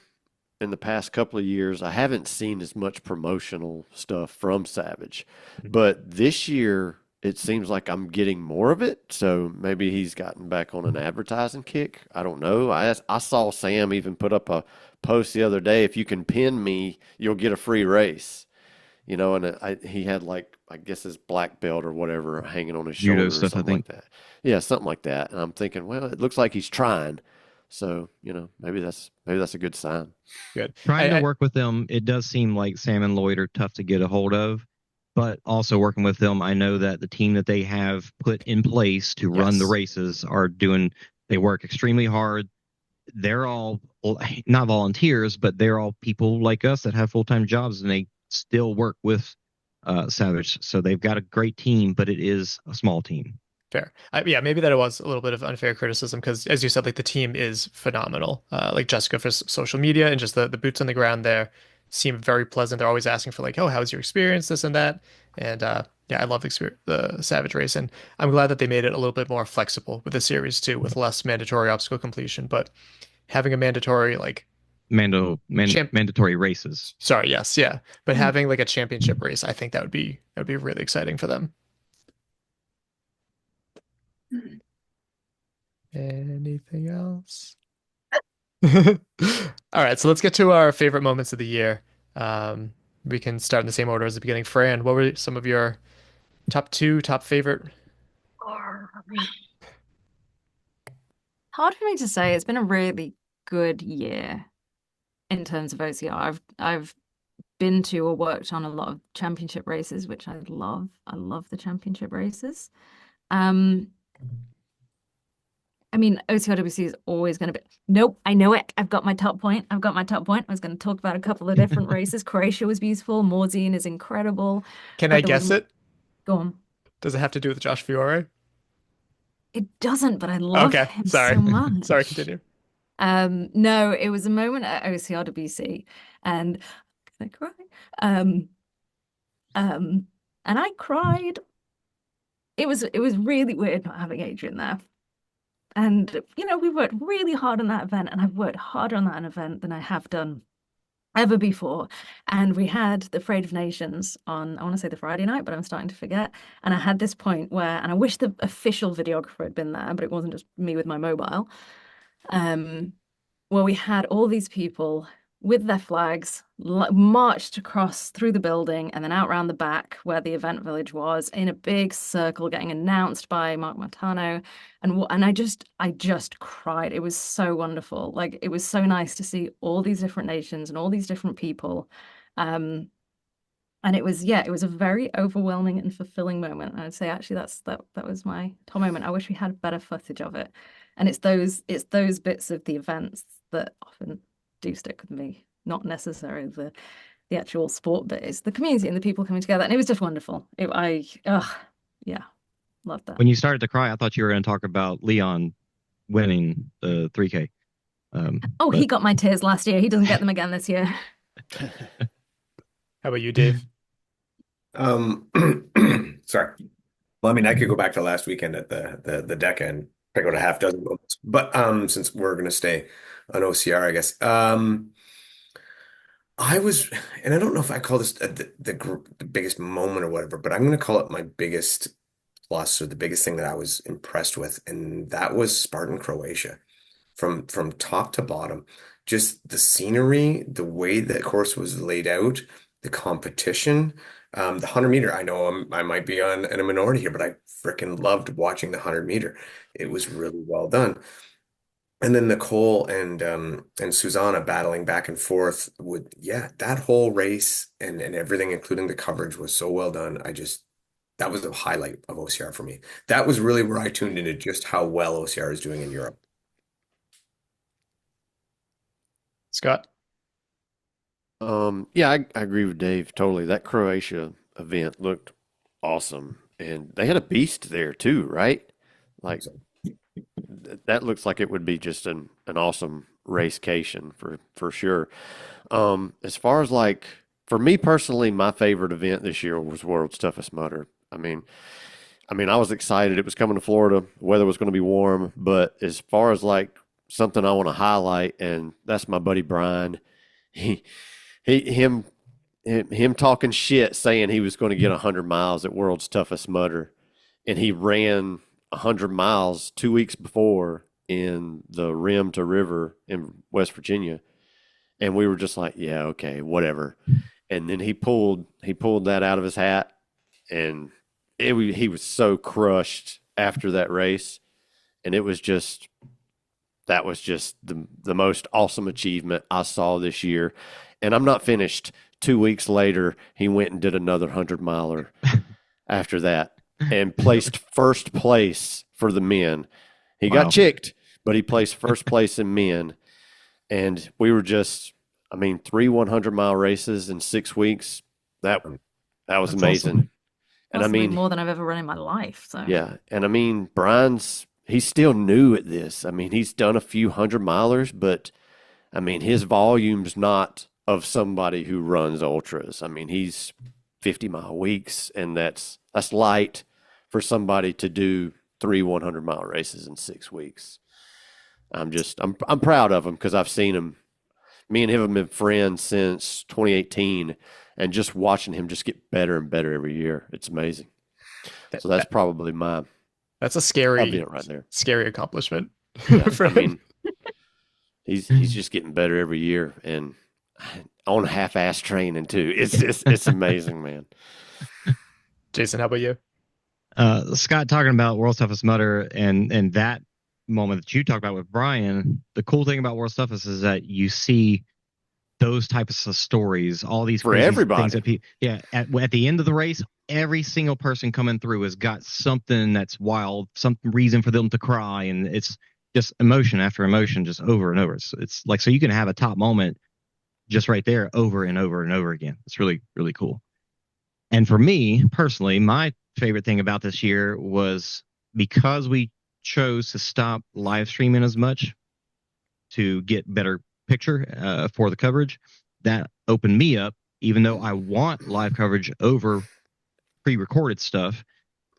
the past couple of years, I haven't seen as much promotional stuff from Savage. But this year, it seems like I'm getting more of it. So maybe he's gotten back on an advertising kick. I don't know. I saw Sam even put up a post the other day. If you can pin me, you'll get a free race. And he had like, I guess his black belt or whatever hanging on his Judo shoulder or stuff, I something like think. that. Yeah, something like that. And I'm thinking, well, it looks like he's trying. So, maybe that's a good sign. Good. Trying to work with them, it does seem like Sam and Lloyd are tough to get a hold of. But also working with them, I know that the team that they have put in place to run the Yes. races they work extremely hard. they're all not volunteers, but they're all people like us that have full-time jobs, and they still work with Savage. So they've got a great team, but it is a small team. Fair. Yeah, maybe that it was a little bit of unfair criticism because, as you said, like the team is phenomenal. Like Jessica for social media and just the boots on the ground there seem very pleasant. They're always asking for like, oh, how's your experience, this and that. And yeah, I love the Savage race, and I'm glad that they made it a little bit more flexible with the series too, with less mandatory obstacle completion, but having a mandatory like Mandatory races. sorry, yes, yeah, but having like a championship race, I think that would be really exciting for them. Anything else? All right, so let's get to our favorite moments of the year. We can start in the same order as the beginning. Fran, what were some of your top favorite? Hard for me to say. It's been a really good year in terms of OCR. I've been to or worked on a lot of championship races, which I love. I love the championship races. I mean, OCRWC is always going to be. Nope, I know it. I've got my top point. I was going to talk about a couple of different races. Croatia was beautiful. Morzine is incredible. Can But I there was guess it? Go on. Does it have to do with Josh Fiore? It doesn't, but I love Okay, him sorry. so much. Sorry, continue. No, it was a moment at OCRWC, and can I cry? And I cried. It was really weird not having Adrian there. And we worked really hard on that event, and I've worked harder on that event than I have done ever before. And we had the Parade of Nations on, I want to say the Friday night, but I'm starting to forget. And I had this point where, and I wish the official videographer had been there, but it wasn't just me with my mobile. Where we had all these people with their flags marched across through the building and then out around the back where the event village was in a big circle getting announced by Mark Martano. And I just cried. It was so wonderful. Like, it was so nice to see all these different nations and all these different people. And it was a very overwhelming and fulfilling moment. And I'd say actually that was my top moment. I wish we had better footage of it. And it's those bits of the events that often do stick with me, not necessarily the actual sport, but it's the community and the people coming together. And it was just wonderful. Yeah, loved that. When you started to cry, I thought you were going to talk about Leon winning the 3K. He got my tears last year. He doesn't get them again this year. How about you, Dave? Sorry. Well, I mean, I could go back to last weekend at the deck end, pick out a half dozen moments. But since we're gonna stay on OCR, I guess. I was, and I don't know if I call this the biggest moment or whatever, but I'm gonna call it my biggest plus or the biggest thing that I was impressed with, and that was Spartan Croatia. From top to bottom, just the scenery, the way that course was laid out, the competition. The 100 meter, I know I might be in a minority here, but I freaking loved watching the 100 meter. It was really well done. And then Nicole and Susanna battling back and forth with, yeah, that whole race and everything, including the coverage, was so well done. That was a highlight of OCR for me. That was really where I tuned into just how well OCR is doing in Europe. Scott? Yeah, I agree with Dave totally. That Croatia event looked awesome, and they had a beast there too, right? Like that looks like it would be just an awesome racecation for sure. As far as like for me personally, my favorite event this year was World's Toughest Mudder. I mean, I was excited. It was coming to Florida. The weather was going to be warm, but as far as like something I want to highlight, and that's my buddy Brian. Him talking shit, saying he was going to get 100 miles at World's Toughest Mudder, and he ran 100 miles 2 weeks before in the Rim to River in West Virginia, and we were just like, yeah, okay, whatever. And then he pulled that out of his hat, and he was so crushed after that race, and that was just the most awesome achievement I saw this year. And I'm not finished. 2 weeks later, he went and did another 100-miler after that and placed first place for the men. He got chicked, but he placed first place in men. And we were just, I mean, 3 100-mile races in 6 weeks. That that was That's amazing. awesome. And I Possibly mean, more than I've ever run in my life. So yeah. And I mean, he's still new at this. I mean, he's done a few 100-milers, but I mean, his volume's not of somebody who runs ultras. I mean, he's 50-mile weeks, and that's light for somebody to do 3 100-mile races in 6 weeks. I'm proud of him because I've seen him. Me and him have been friends since 2018, and just watching him just get better and better every year. It's amazing. That, So that's that- probably my that's a scary, right there. scary accomplishment. Yeah, for I him. mean, he's just getting better every year, and on half-ass training too. It's amazing, man. Jason, how about you? Scott talking about World's Toughest Mudder and that moment that you talked about with Brian, the cool thing about World's Toughest is that you see those types of stories, all these For crazy everybody. things that people, at the end of the race, every single person coming through has got something that's wild, some reason for them to cry, and it's just emotion after emotion, just over and over. It's like, so you can have a top moment just right there over and over and over again. It's really, really cool. And for me personally, my favorite thing about this year was because we chose to stop live streaming as much to get better picture for the coverage. That opened me up, even though I want live coverage over pre-recorded stuff.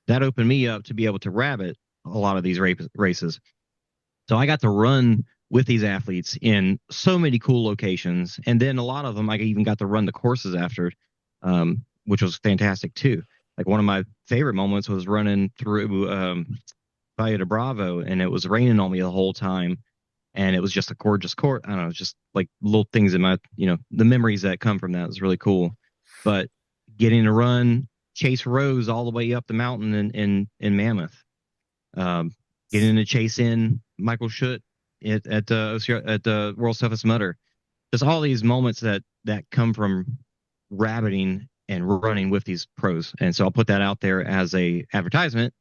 That opened me up to be able to rabbit a lot of these races. So I got to run with these athletes in so many cool locations, and then a lot of them I even got to run the courses after, which was fantastic too. Like one of my favorite moments was running through Valle de Bravo, and it was raining on me the whole time, and it was just a gorgeous court. I don't know, just like little things in my, the memories that come from that is really cool. But getting to run Chase Rose all the way up the mountain in Mammoth, getting to chase in Michael Schutt at the OCR, at the World's Toughest Mudder, just all these moments that come from rabbiting and running with these pros. And so I'll put that out there as a advertisement.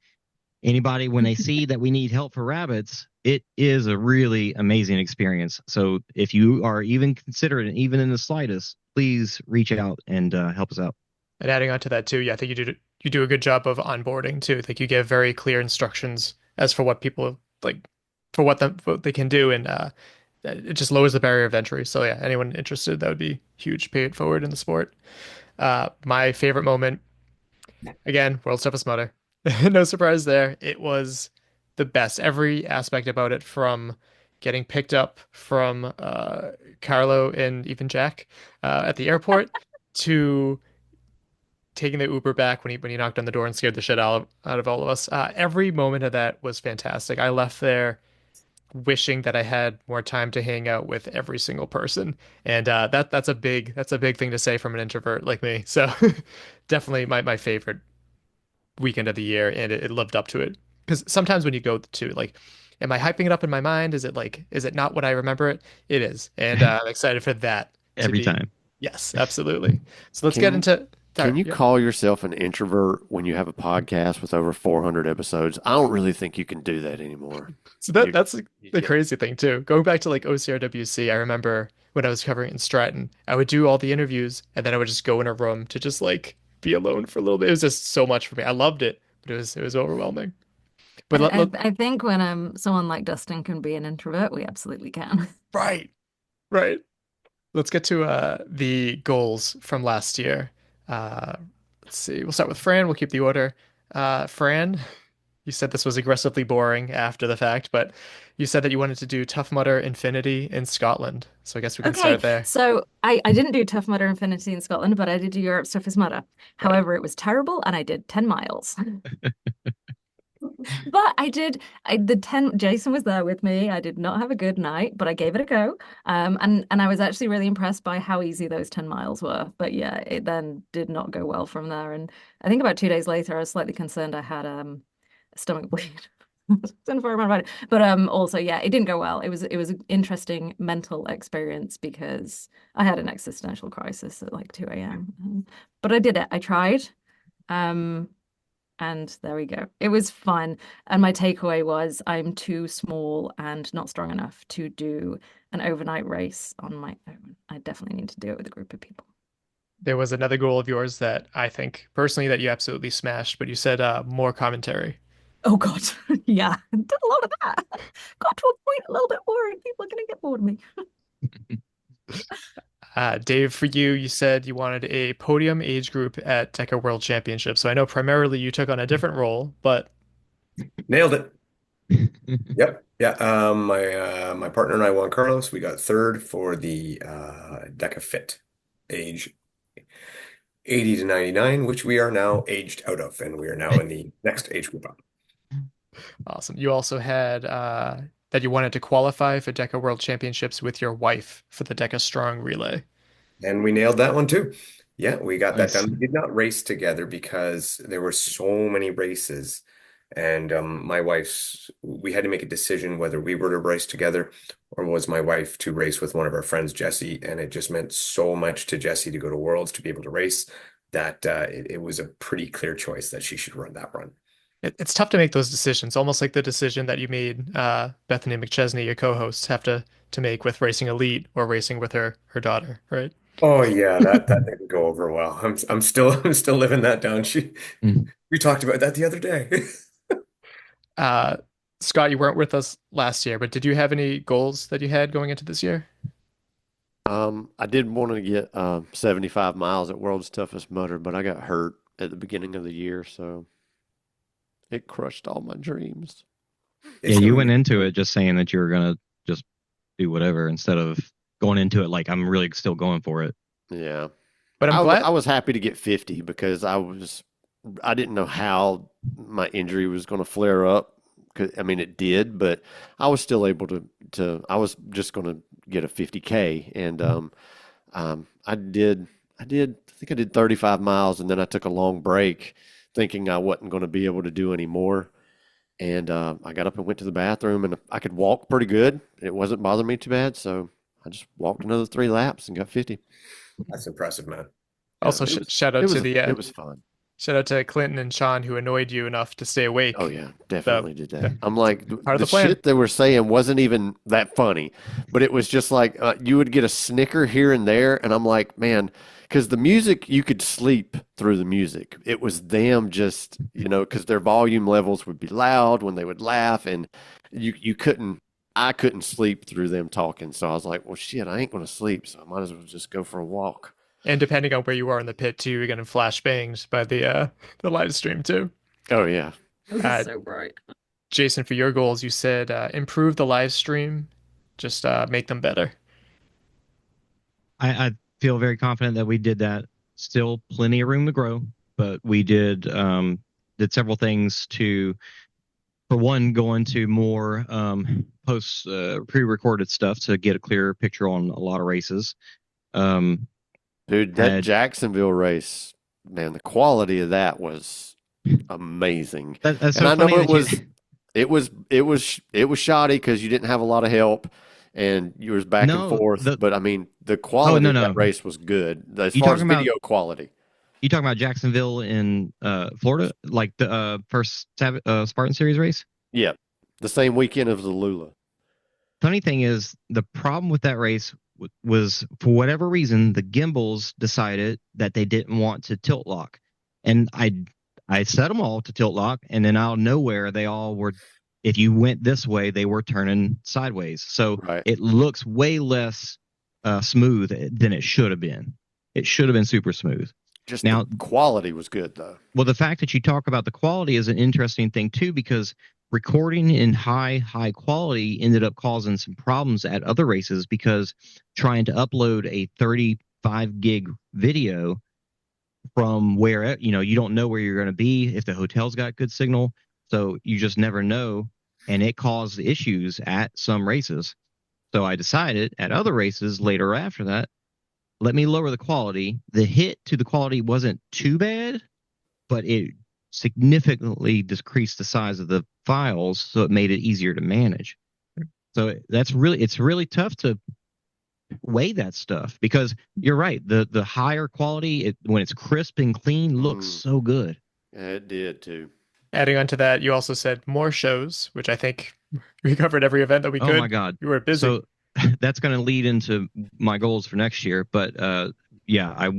Anybody, when they see that we need help for rabbits, it is a really amazing experience. So if you are even considering, even in the slightest, please reach out and help us out. And adding on to that too, yeah, I think you do a good job of onboarding too. I think you give very clear instructions as for what people like, for what they can do, and it just lowers the barrier of entry. So yeah, anyone interested, that would be huge. Pay it forward in the sport. My favorite moment, again, World's Toughest Mudder. No surprise there. It was the best. Every aspect about it, from getting picked up from Carlo and even Jack at the airport to taking the Uber back when he knocked on the door and scared the shit out of all of us. Every moment of that was fantastic. I left there wishing that I had more time to hang out with every single person, and that's a big thing to say from an introvert like me. So definitely my favorite weekend of the year, and it lived up to it. Because sometimes when you go to, like, am I hyping it up in my mind? Is it not what I remember it? It is, and I'm excited for that to Every be. time. Yes, absolutely. So let's Can- get into. Can you Yeah. call yourself an introvert when you have a podcast with over 400 episodes? I don't really think you can do that anymore. So You- that's you the get- crazy thing too. Going back to like OCRWC, I remember when I was covering in Stratton, I would do all the interviews and then I would just go in a room to just like be alone for a little bit. It was just so much for me. I loved it, but it was overwhelming. But I think when someone like Dustin can be an introvert, we absolutely can. right. Let's get to the goals from last year. Let's see. We'll start with Fran. We'll keep the order. Fran, you said this was aggressively boring after the fact, but you said that you wanted to do Tough Mudder Infinity in Scotland. So I guess we can start there. So I didn't do Tough Mudder Infinity in Scotland, but I did do Europe's Toughest Mudder. However, it was terrible, and I did 10 miles. But the 10, Jason was there with me. I did not have a good night, but I gave it a go. And I was actually really impressed by how easy those 10 miles were. But yeah, it then did not go well from there. And I think about 2 days later, I was slightly concerned I had a stomach bleed. I don't know if I remember it. But also, yeah, it didn't go well. It was an interesting mental experience because I had an existential crisis at like 2 a.m. But I did it. I tried. And there we go. It was fun. And my takeaway was I'm too small and not strong enough to do an overnight race on my own. I definitely need to do it with a group of people. There was another goal of yours that I think personally that you absolutely smashed, but you said more commentary. Oh God. Yeah. Did a lot of that. Got to a point a little bit worried people are gonna get bored of me. Dave, for you, you said you wanted a podium age group at DECA World Championships. So I know primarily you took on a different role, but Nailed it. Yep. Yeah. My partner and I, Juan Carlos, we got third for the DECA Fit age 80 to 99, which we are now aged out of, and we are now in the next age group up. awesome. You also had that you wanted to qualify for DECA World Championships with your wife for the DECA Strong Relay. And we nailed that one too. Yeah, we got that Nice. done. We did not race together because there were so many races. And we had to make a decision whether we were to race together or was my wife to race with one of our friends, Jesse. And it just meant so much to Jesse to go to Worlds to be able to race that it was a pretty clear choice that she should run that run. It's tough to make those decisions, almost like the decision that you made, Bethany McChesney, your co-host, have to make with racing elite or racing with her daughter, right? Oh yeah, that didn't go over well. I'm still living that down. We talked about that the other day. Uh, Scott, you weren't with us last year, but did you have any goals that you had going into this year? I did want to get 75 miles at World's Toughest Mudder, but I got hurt at the beginning of the year, so it crushed all my dreams. Yeah, you went into it just saying that you were gonna just do whatever instead of going into it like I'm really still going for it. Yeah. But I'm I glad. was happy to get 50 because I didn't know how my injury was going to flare up. I mean, it did, but I was still able to I was just going to get a 50K, and I think I did 35 miles, and then I took a long break thinking I wasn't going to be able to do any more. And I got up and went to the bathroom, and I could walk pretty good. It wasn't bothering me too bad, so I just walked another 3 laps and got 50. That's impressive, man. Also, Yeah, shout out to it was fun. shout out to Clinton and Sean who annoyed you enough to stay awake. Oh yeah, definitely did that. yeah, I'm like, part of the the plan. shit they were saying wasn't even that funny, but it was just like you would get a snicker here and there, and I'm like, man, because the music, you could sleep through the music. It was them just, because their volume levels would be loud when they would laugh, and I couldn't sleep through them talking. So I was like, well, shit, I ain't gonna sleep, so I might as well just go for a walk. And depending on where you are in the pit too, you're getting flash banged by the live stream too. Oh yeah. So bright. Jason, for your goals, you said improve the live stream, just make them better. I feel very confident that we did that. Still plenty of room to grow, but we did several things to, for one, go into more post pre-recorded stuff to get a clearer picture on a lot of races. Dude, that Jacksonville race, man, the quality of that was amazing. That's And so I know funny it was shoddy because you didn't have a lot of help and you was back and forth. But I mean, the quality of that race was good as far as video quality. You talking about Jacksonville in Florida, like the first Spartan Series race? Yeah, the same weekend of the Lula. Funny thing is, the problem with that race was, for whatever reason, the gimbals decided that they didn't want to tilt lock, and I set them all to tilt lock, and then out of nowhere they all were. If you went this way, they were turning sideways, so it looks way less smooth than it should have been. It should have been super smooth. Just now, the quality was good though. Well, the fact that you talk about the quality is an interesting thing too, because recording in high quality ended up causing some problems at other races, because trying to upload a 35 gig video from where, you don't know where you're going to be, if the hotel's got good signal, so you just never know, and it caused issues at some races. So I decided at other races later after that, let me lower the quality. The hit to the quality wasn't too bad, but it significantly decreased the size of the files, so it made it easier to manage. So it's really tough to weigh that stuff, because you're right. The higher quality, when it's crisp and clean, looks so good. It did too. Adding on to that, you also said more shows, which I think we covered every event that we Oh my could. God. You were busy. So that's going to lead into my goals for next year. But yeah,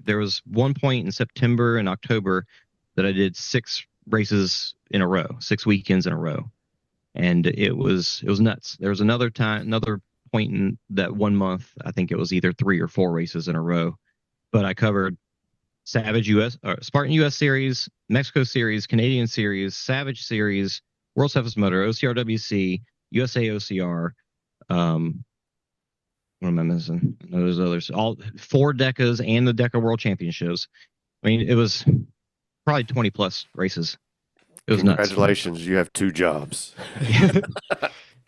there was one point in September and October that I did 6 races in a row, 6 weekends in a row. And it was nuts. There was another point in that one month, I think it was either 3 or 4 races in a row. But I covered Spartan US Series, Mexico Series, Canadian Series, Savage Series, World Toughest Motor, OCRWC, USA OCR. What am I missing? Those others, all 4 DECAs and the DECA World Championships. I mean, it was probably 20 plus races. It was nuts. Congratulations, you have 2 jobs.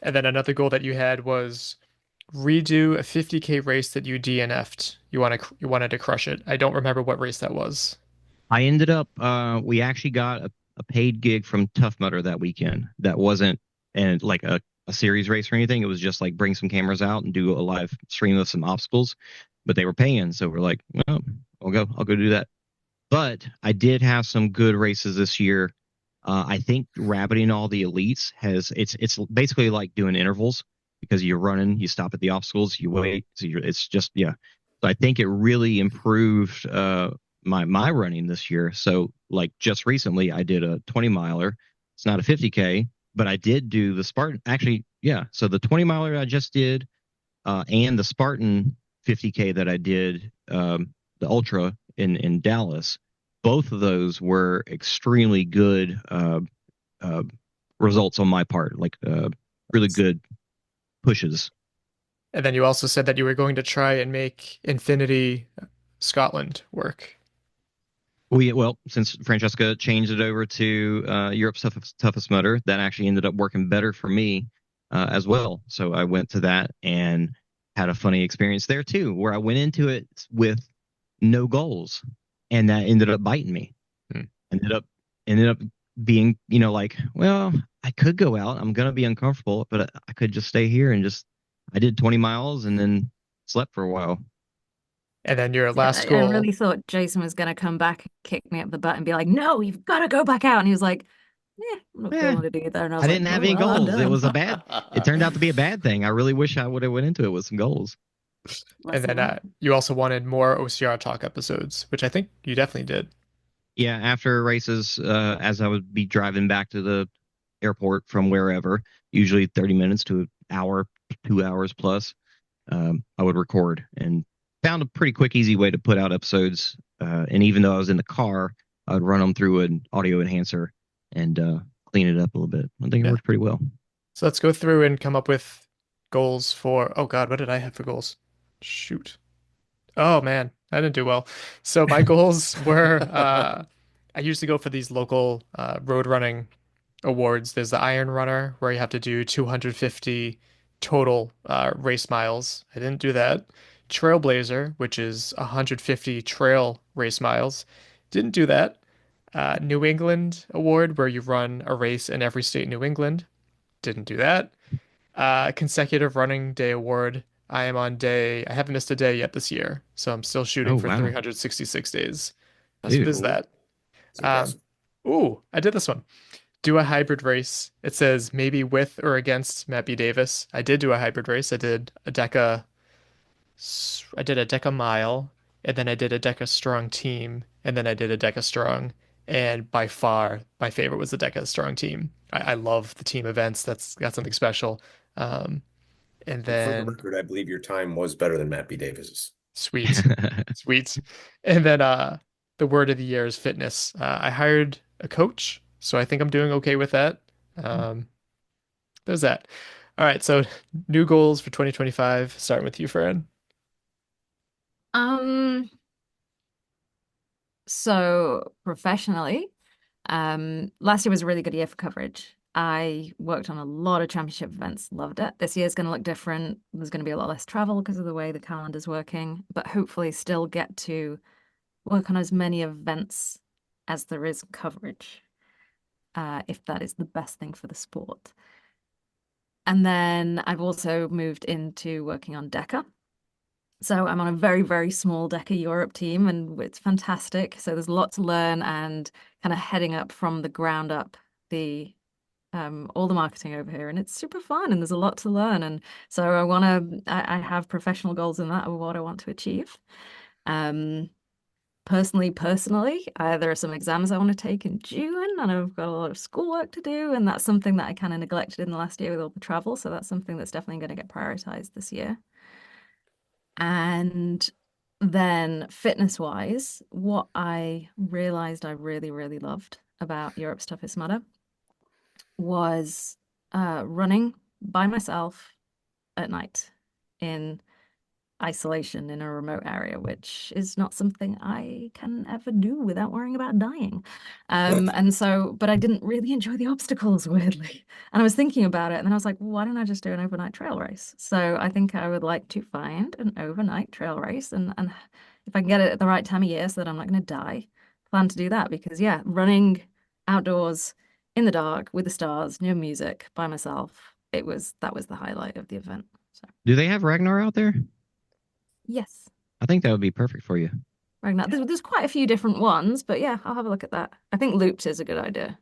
And then another goal that you had was redo a 50K race that you DNF'd. You wanted to crush it. I don't remember what race that was. I ended up we actually got a paid gig from Tough Mudder that weekend. That wasn't like a series race or anything. It was just like bring some cameras out and do a live stream of some obstacles. But they were paying, so we're like, well, I'll go do that. But I did have some good races this year. I think rabbiting all the elites it's basically like doing intervals, because you're running, you stop at the obstacles, you wait. So it's just, yeah. So I think it really improved my running this year. So like just recently I did a 20 miler. It's not a 50K, but I did do the Spartan. Actually, yeah. So the 20 miler I just did, and the Spartan 50K that I did, the Ultra in Dallas, both of those were extremely good results on my part, like really good pushes. And then you also said that you were going to try and make Infinity Scotland work. Well, since Francesca changed it over to Europe's toughest motor, that actually ended up working better for me as well. So I went to that and had a funny experience there too, where I went into it with no goals, and that ended up biting me. Ended up being, like, well, I could go out. I'm gonna be uncomfortable, but I could just stay here and I did 20 miles and then slept for a while. And then your last I goal. really thought Jason was going to come back and kick me up the butt and be like, no, you've got to go back out. And he was like, yeah, I'm not Eh, going to do that. And I was I like, didn't have oh, any well, I'm goals. It was done. it turned out to be a bad thing. I really wish I would have went into it with some goals. And then you also wanted more OCR talk episodes, which I think you definitely did. Yeah, after races, as I would be driving back to the airport from wherever, usually 30 minutes to an hour, 2 hours plus, I would record, and found a pretty quick, easy way to put out episodes. And even though I was in the car, I would run them through an audio enhancer and clean it up a little bit. I think it worked pretty well. So let's go through and come up with goals for, oh God, what did I have for goals? Shoot. Oh man, I didn't do well. So my goals were, I usually go for these local road running awards. There's the Iron Runner, where you have to do 250 total race miles. I didn't do that. Trailblazer, which is 150 trail race miles. Didn't do that. New England Award, where you run a race in every state in New England. Didn't do that. Consecutive Running Day Award. I haven't missed a day yet this year, so I'm still shooting for wow. 366 days. So Dude. what is that? It's impressive. I did this one. Do a hybrid race. It says maybe with or against Matt B. Davis. I did do a hybrid race. I did a DECA mile, and then I did a DECA strong team, and then I did a DECA strong. And by far, my favorite was the DECA strong team. I love the team events. That's got something special. And For the then record, I believe your time was better than Matt B. Davis's. sweet, sweet. And then the word of the year is fitness. I hired a coach, so I think I'm doing okay with that. There's that. All right, so new goals for 2025, starting with you, Fran. So professionally, last year was a really good year for coverage. I worked on a lot of championship events, loved it. This year's going to look different. There's going to be a lot less travel because of the way the calendar's working, but hopefully still get to work on as many events as there is coverage, if that is the best thing for the sport. And then I've also moved into working on DECA. So I'm on a very, very small Deca Europe team, and it's fantastic. So there's a lot to learn, and kind of heading up from the ground up the all the marketing over here, and it's super fun, and there's a lot to learn. And so I have professional goals in that of what I want to achieve. Um, personally, there are some exams I want to take in June, and I've got a lot of schoolwork to do, and that's something that I kind of neglected in the last year with all the travel. So that's something that's definitely going to get prioritized this year. And then fitness wise, what I realized I really, really loved about Europe's Toughest Mudder was running by myself at night in isolation in a remote area, which is not something I can ever do without worrying about dying. And so, but I didn't really enjoy the obstacles, weirdly. And I was thinking about it, and then I was like, well, why don't I just do an overnight trail race? So I think I would like to find an overnight trail race, and if I can get it at the right time of year so that I'm not going to die, plan to do that because yeah, running outdoors in the dark with the stars, no music, by myself, that was the highlight of the event. So Do they have Ragnar out there? yes. I think that would be perfect for you. Ragnar. There's quite a few different ones, but yeah, I'll have a look at that. I think looped is a good idea.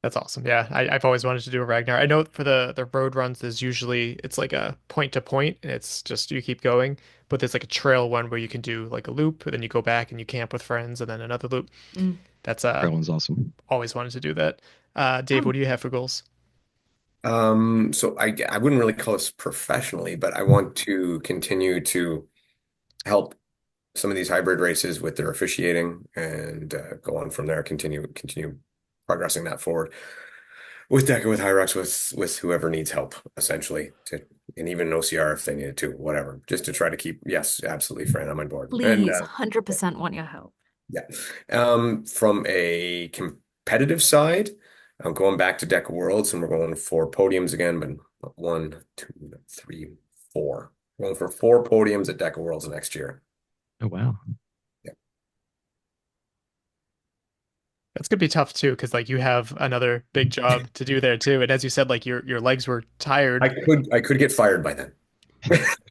That's awesome. Yeah, I've always wanted to do a Ragnar. I know for the road runs, there's usually it's like a point to point, and it's just you keep going. But there's like a trail one where you can do like a loop, and then you go back and you camp with friends, and then another loop. Mm. That's That one's awesome. always wanted to do that. Dave, Oh, what do you have for goals? So I wouldn't really call this professionally, but I want to continue to help some of these hybrid races with their officiating and go on from there, continue progressing that forward with Deca, with Hyrox, with whoever needs help, essentially, and even an OCR if they needed to, whatever, just to try to keep, yes, absolutely, Fran, I'm on board. And please, 100% want your help. yeah. From a competitive side, I'm going back to Deca Worlds and we're going for podiums again, but one, two, three, four. We're going for 4 podiums at Deca Worlds next year. Oh wow. Yeah. That's gonna be tough too, because like you have another big job to do there too. And as you said, like your legs were tired. I could get fired by then.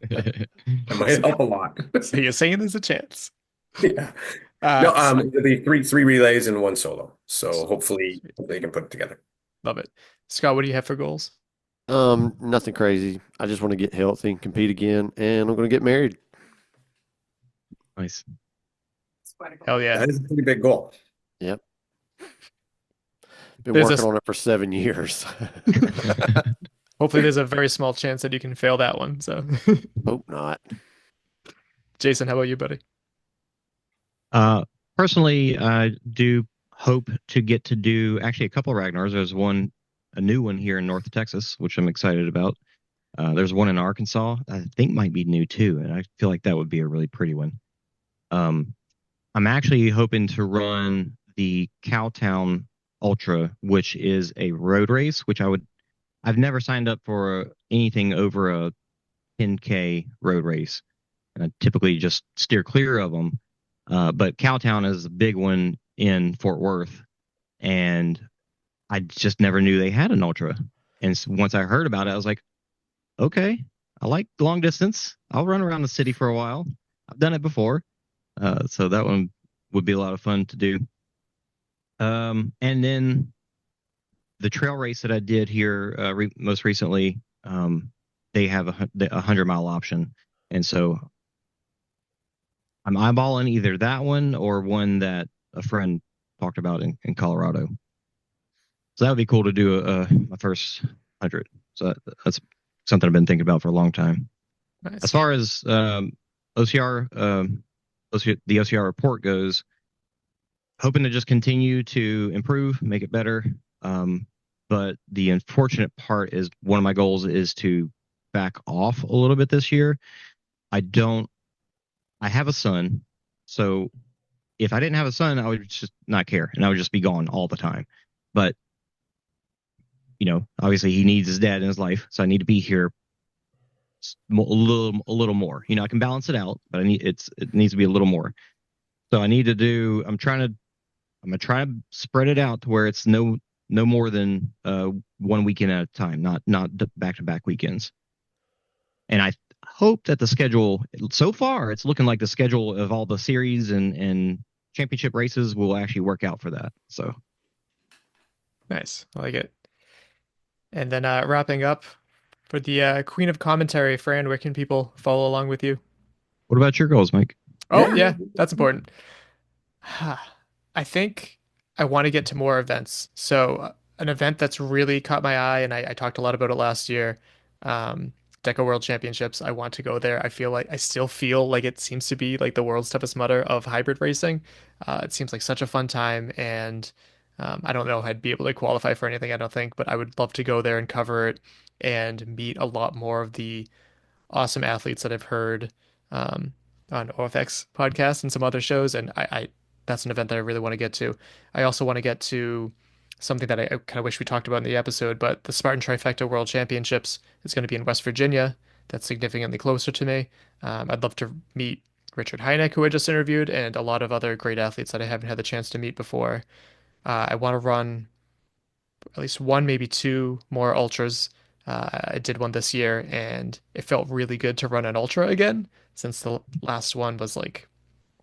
That might help a lot. So you're saying there's a chance. Yeah. Uh, No, it'll be three relays and one solo. So hopefully they can put it together. love it. Scott, what do you have for goals? Nothing crazy. I just want to get healthy and compete again, and I'm going to get married. Nice. Hell yeah. That is a pretty big goal. Yep. Been There's working a- on it for 7 years. Hopefully there's a very small chance that you can fail that one. So Hope not. Jason, how about you, buddy? Personally, I do hope to get to do actually a couple of Ragnars. There's a new one here in North Texas, which I'm excited about. There's one in Arkansas, I think might be new too, and I feel like that would be a really pretty one. I'm actually hoping to run the Cowtown Ultra, which is a road race, which I've never signed up for anything over a 10K road race. And I typically just steer clear of them. But Cowtown is a big one in Fort Worth, and I just never knew they had an ultra. And once I heard about it, I was like, okay, I like long distance. I'll run around the city for a while. I've done it before. So that one would be a lot of fun to do. And then the trail race that I did here most recently, they have a 100-mile option. And so I'm eyeballing either that one or one that a friend talked about in Colorado. So that would be cool to do my first 100. So that's something I've been thinking about for a long time. Nice. As far as OCR, the OCR report goes, hoping to just continue to improve, make it better. But the unfortunate part is one of my goals is to back off a little bit this year. I have a son, so if I didn't have a son, I would just not care, and I would just be gone all the time. But, obviously he needs his dad in his life, so I need to be here a little more. I can balance it out, but it needs to be a little more. So I'm going to try to spread it out to where it's no more than one weekend at a time, not back-to-back weekends. And hope that the schedule, so far, it's looking like the schedule of all the series and championship races will actually work out for that. So Nice. I like it. And then wrapping up for the Queen of Commentary, Fran, where can people follow along with you? what about your goals, Mike? Oh, Yeah. yeah, that's important. I think I want to get to more events. So, an event that's really caught my eye, and I talked a lot about it last year, Deca World Championships. I want to go there. I still feel like it seems to be like the world's toughest mudder of hybrid racing. It seems like such a fun time, and I don't know if I'd be able to qualify for anything, I don't think, but I would love to go there and cover it and meet a lot more of the awesome athletes that I've heard um, on OFX podcasts and some other shows, and I that's an event that I really want to get to. I also want to get to something that I kind of wish we talked about in the episode, but the Spartan Trifecta World Championships is going to be in West Virginia. That's significantly closer to me. I'd love to meet Richard Hynek, who I just interviewed, and a lot of other great athletes that I haven't had the chance to meet before. I want to run at least one, maybe two more ultras. I did one this year, and it felt really good to run an ultra again since the last one was like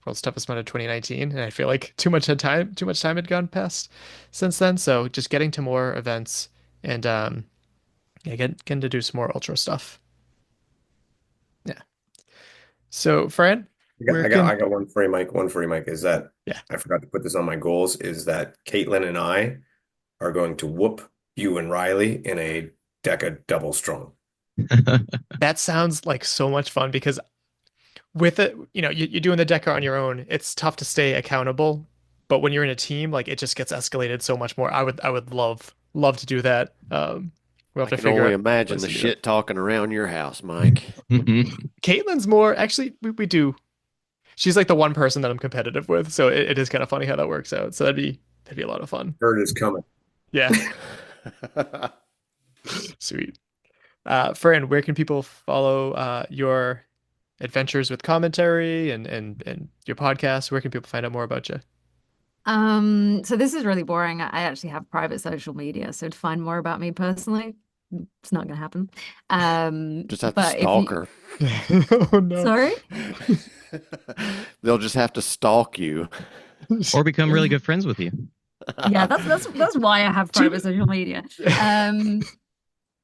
World's Toughest Mudder 2019, and I feel like too much time had gone past since then. So just getting to more events and yeah, getting to do some more ultra stuff. Yeah. So Fran, where I can got one for you, Mike. One for you, Mike, is that yeah. I forgot to put this on my goals, is that Caitlin and I are going to whoop you and Riley in a Deca double strong. That sounds like so much fun because with it, you're doing the Decker on your own. It's tough to stay accountable, but when you're in a team, like it just gets escalated so much more. I would love to do that. We'll have I to can figure only out imagine ways the to do shit talking around your house, Mike. that. Caitlin's more actually. We do. She's like the one person that I'm competitive with, so it is kind of funny how that works out. So that'd be a lot of fun. Herd is coming. Yeah, sweet. Fran, where can people follow your adventures with commentary and your podcast? Where can people find out more about you? So this is really boring. I actually have private social media, so to find more about me personally, it's not gonna happen. Just have to But if stalk you, her. Oh no. sorry? They'll just have to stalk you. Or become really good friends with you. Yeah, that's why I have private social media.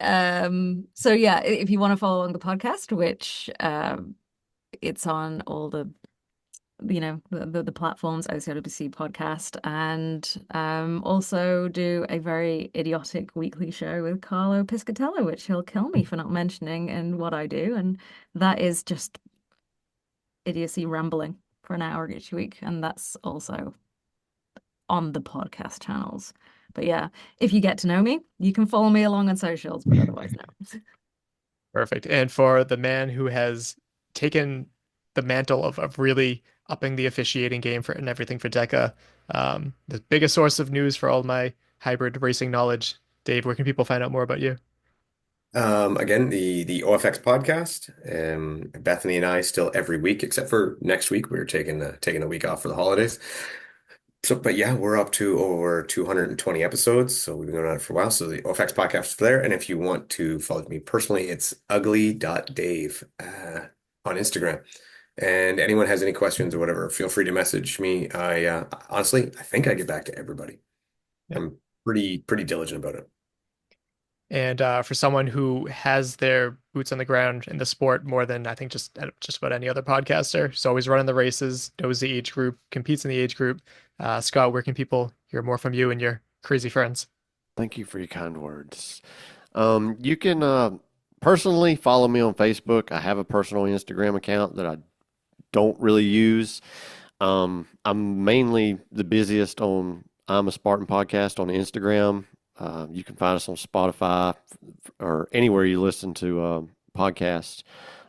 So yeah, if you want to follow along the podcast, which it's on all the the platforms, OCRWC podcast, and also do a very idiotic weekly show with Carlo Piscatello, which he'll kill me for not mentioning in what I do, and that is just idiocy rambling for an hour each week, and that's also on the podcast channels. But yeah, if you get to know me, you can follow me along on socials, but otherwise no. Perfect. And for the man who has taken the mantle of really upping the officiating game for and everything for DECA, the biggest source of news for all my hybrid racing knowledge, Dave, where can people find out more about you? Again, the OFX podcast. Bethany and I still every week, except for next week. We're taking a week off for the holidays. So, but yeah, we're up to over 220 episodes. So we've been going on it for a while. So the OFX podcast is there. And if you want to follow me personally, it's ugly.dave on Instagram. And anyone has any questions or whatever, feel free to message me. I honestly, I think I get back to everybody. Yeah. I'm pretty diligent about it. And for someone who has their boots on the ground in the sport more than I think just about any other podcaster, who's always running the races, knows the age group, competes in the age group. Scott, where can people hear more from you and your crazy friends? Thank you for your kind words. You can personally follow me on Facebook. I have a personal Instagram account that I don't really use. I'm mainly the busiest on I'm a Spartan podcast on Instagram. You can find us on Spotify or anywhere you listen to podcasts.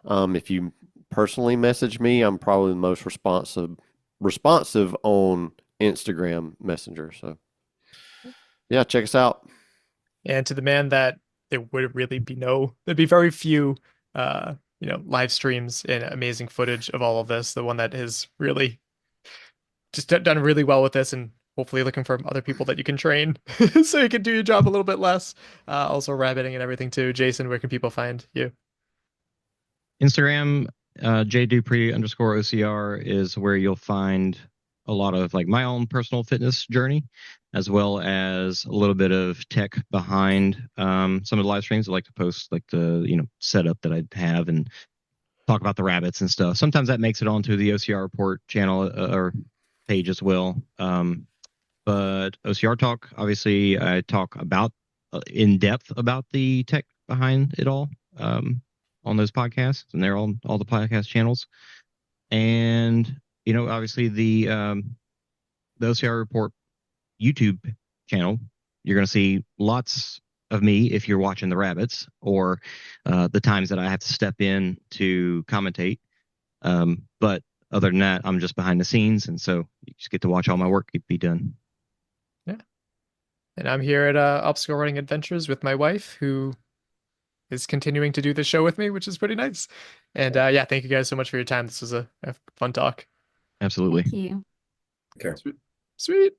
If you personally message me, I'm probably the most responsive on Instagram Messenger. So yeah, check us out. And to the man that there'd be very few, live streams and amazing footage of all of this. The one that has really just done really well with this and hopefully looking for other people that you can train so you can do your job a little bit less. Also rabbiting and everything too. Jason, where can people find you? Instagram, jdupree_OCR is where you'll find a lot of like my own personal fitness journey, as well as a little bit of tech behind some of the live streams. I like to post like the setup that I have and talk about the rabbits and stuff. Sometimes that makes it onto the OCR report channel or page as well. But OCR talk, obviously, I talk about in depth about the tech behind it all on those podcasts, and they're on all the podcast channels. And obviously the OCR report YouTube channel, you're going to see lots of me if you're watching the rabbits or the times that I have to step in to commentate. But other than that, I'm just behind the scenes, and so you just get to watch all my work be done. Yeah. And I'm here at Obstacle Running Adventures with my wife, who is continuing to do the show with me, which is pretty nice. And yeah, thank you guys so much for your time. This was a fun talk. Absolutely. Thank you. Okay. Sweet.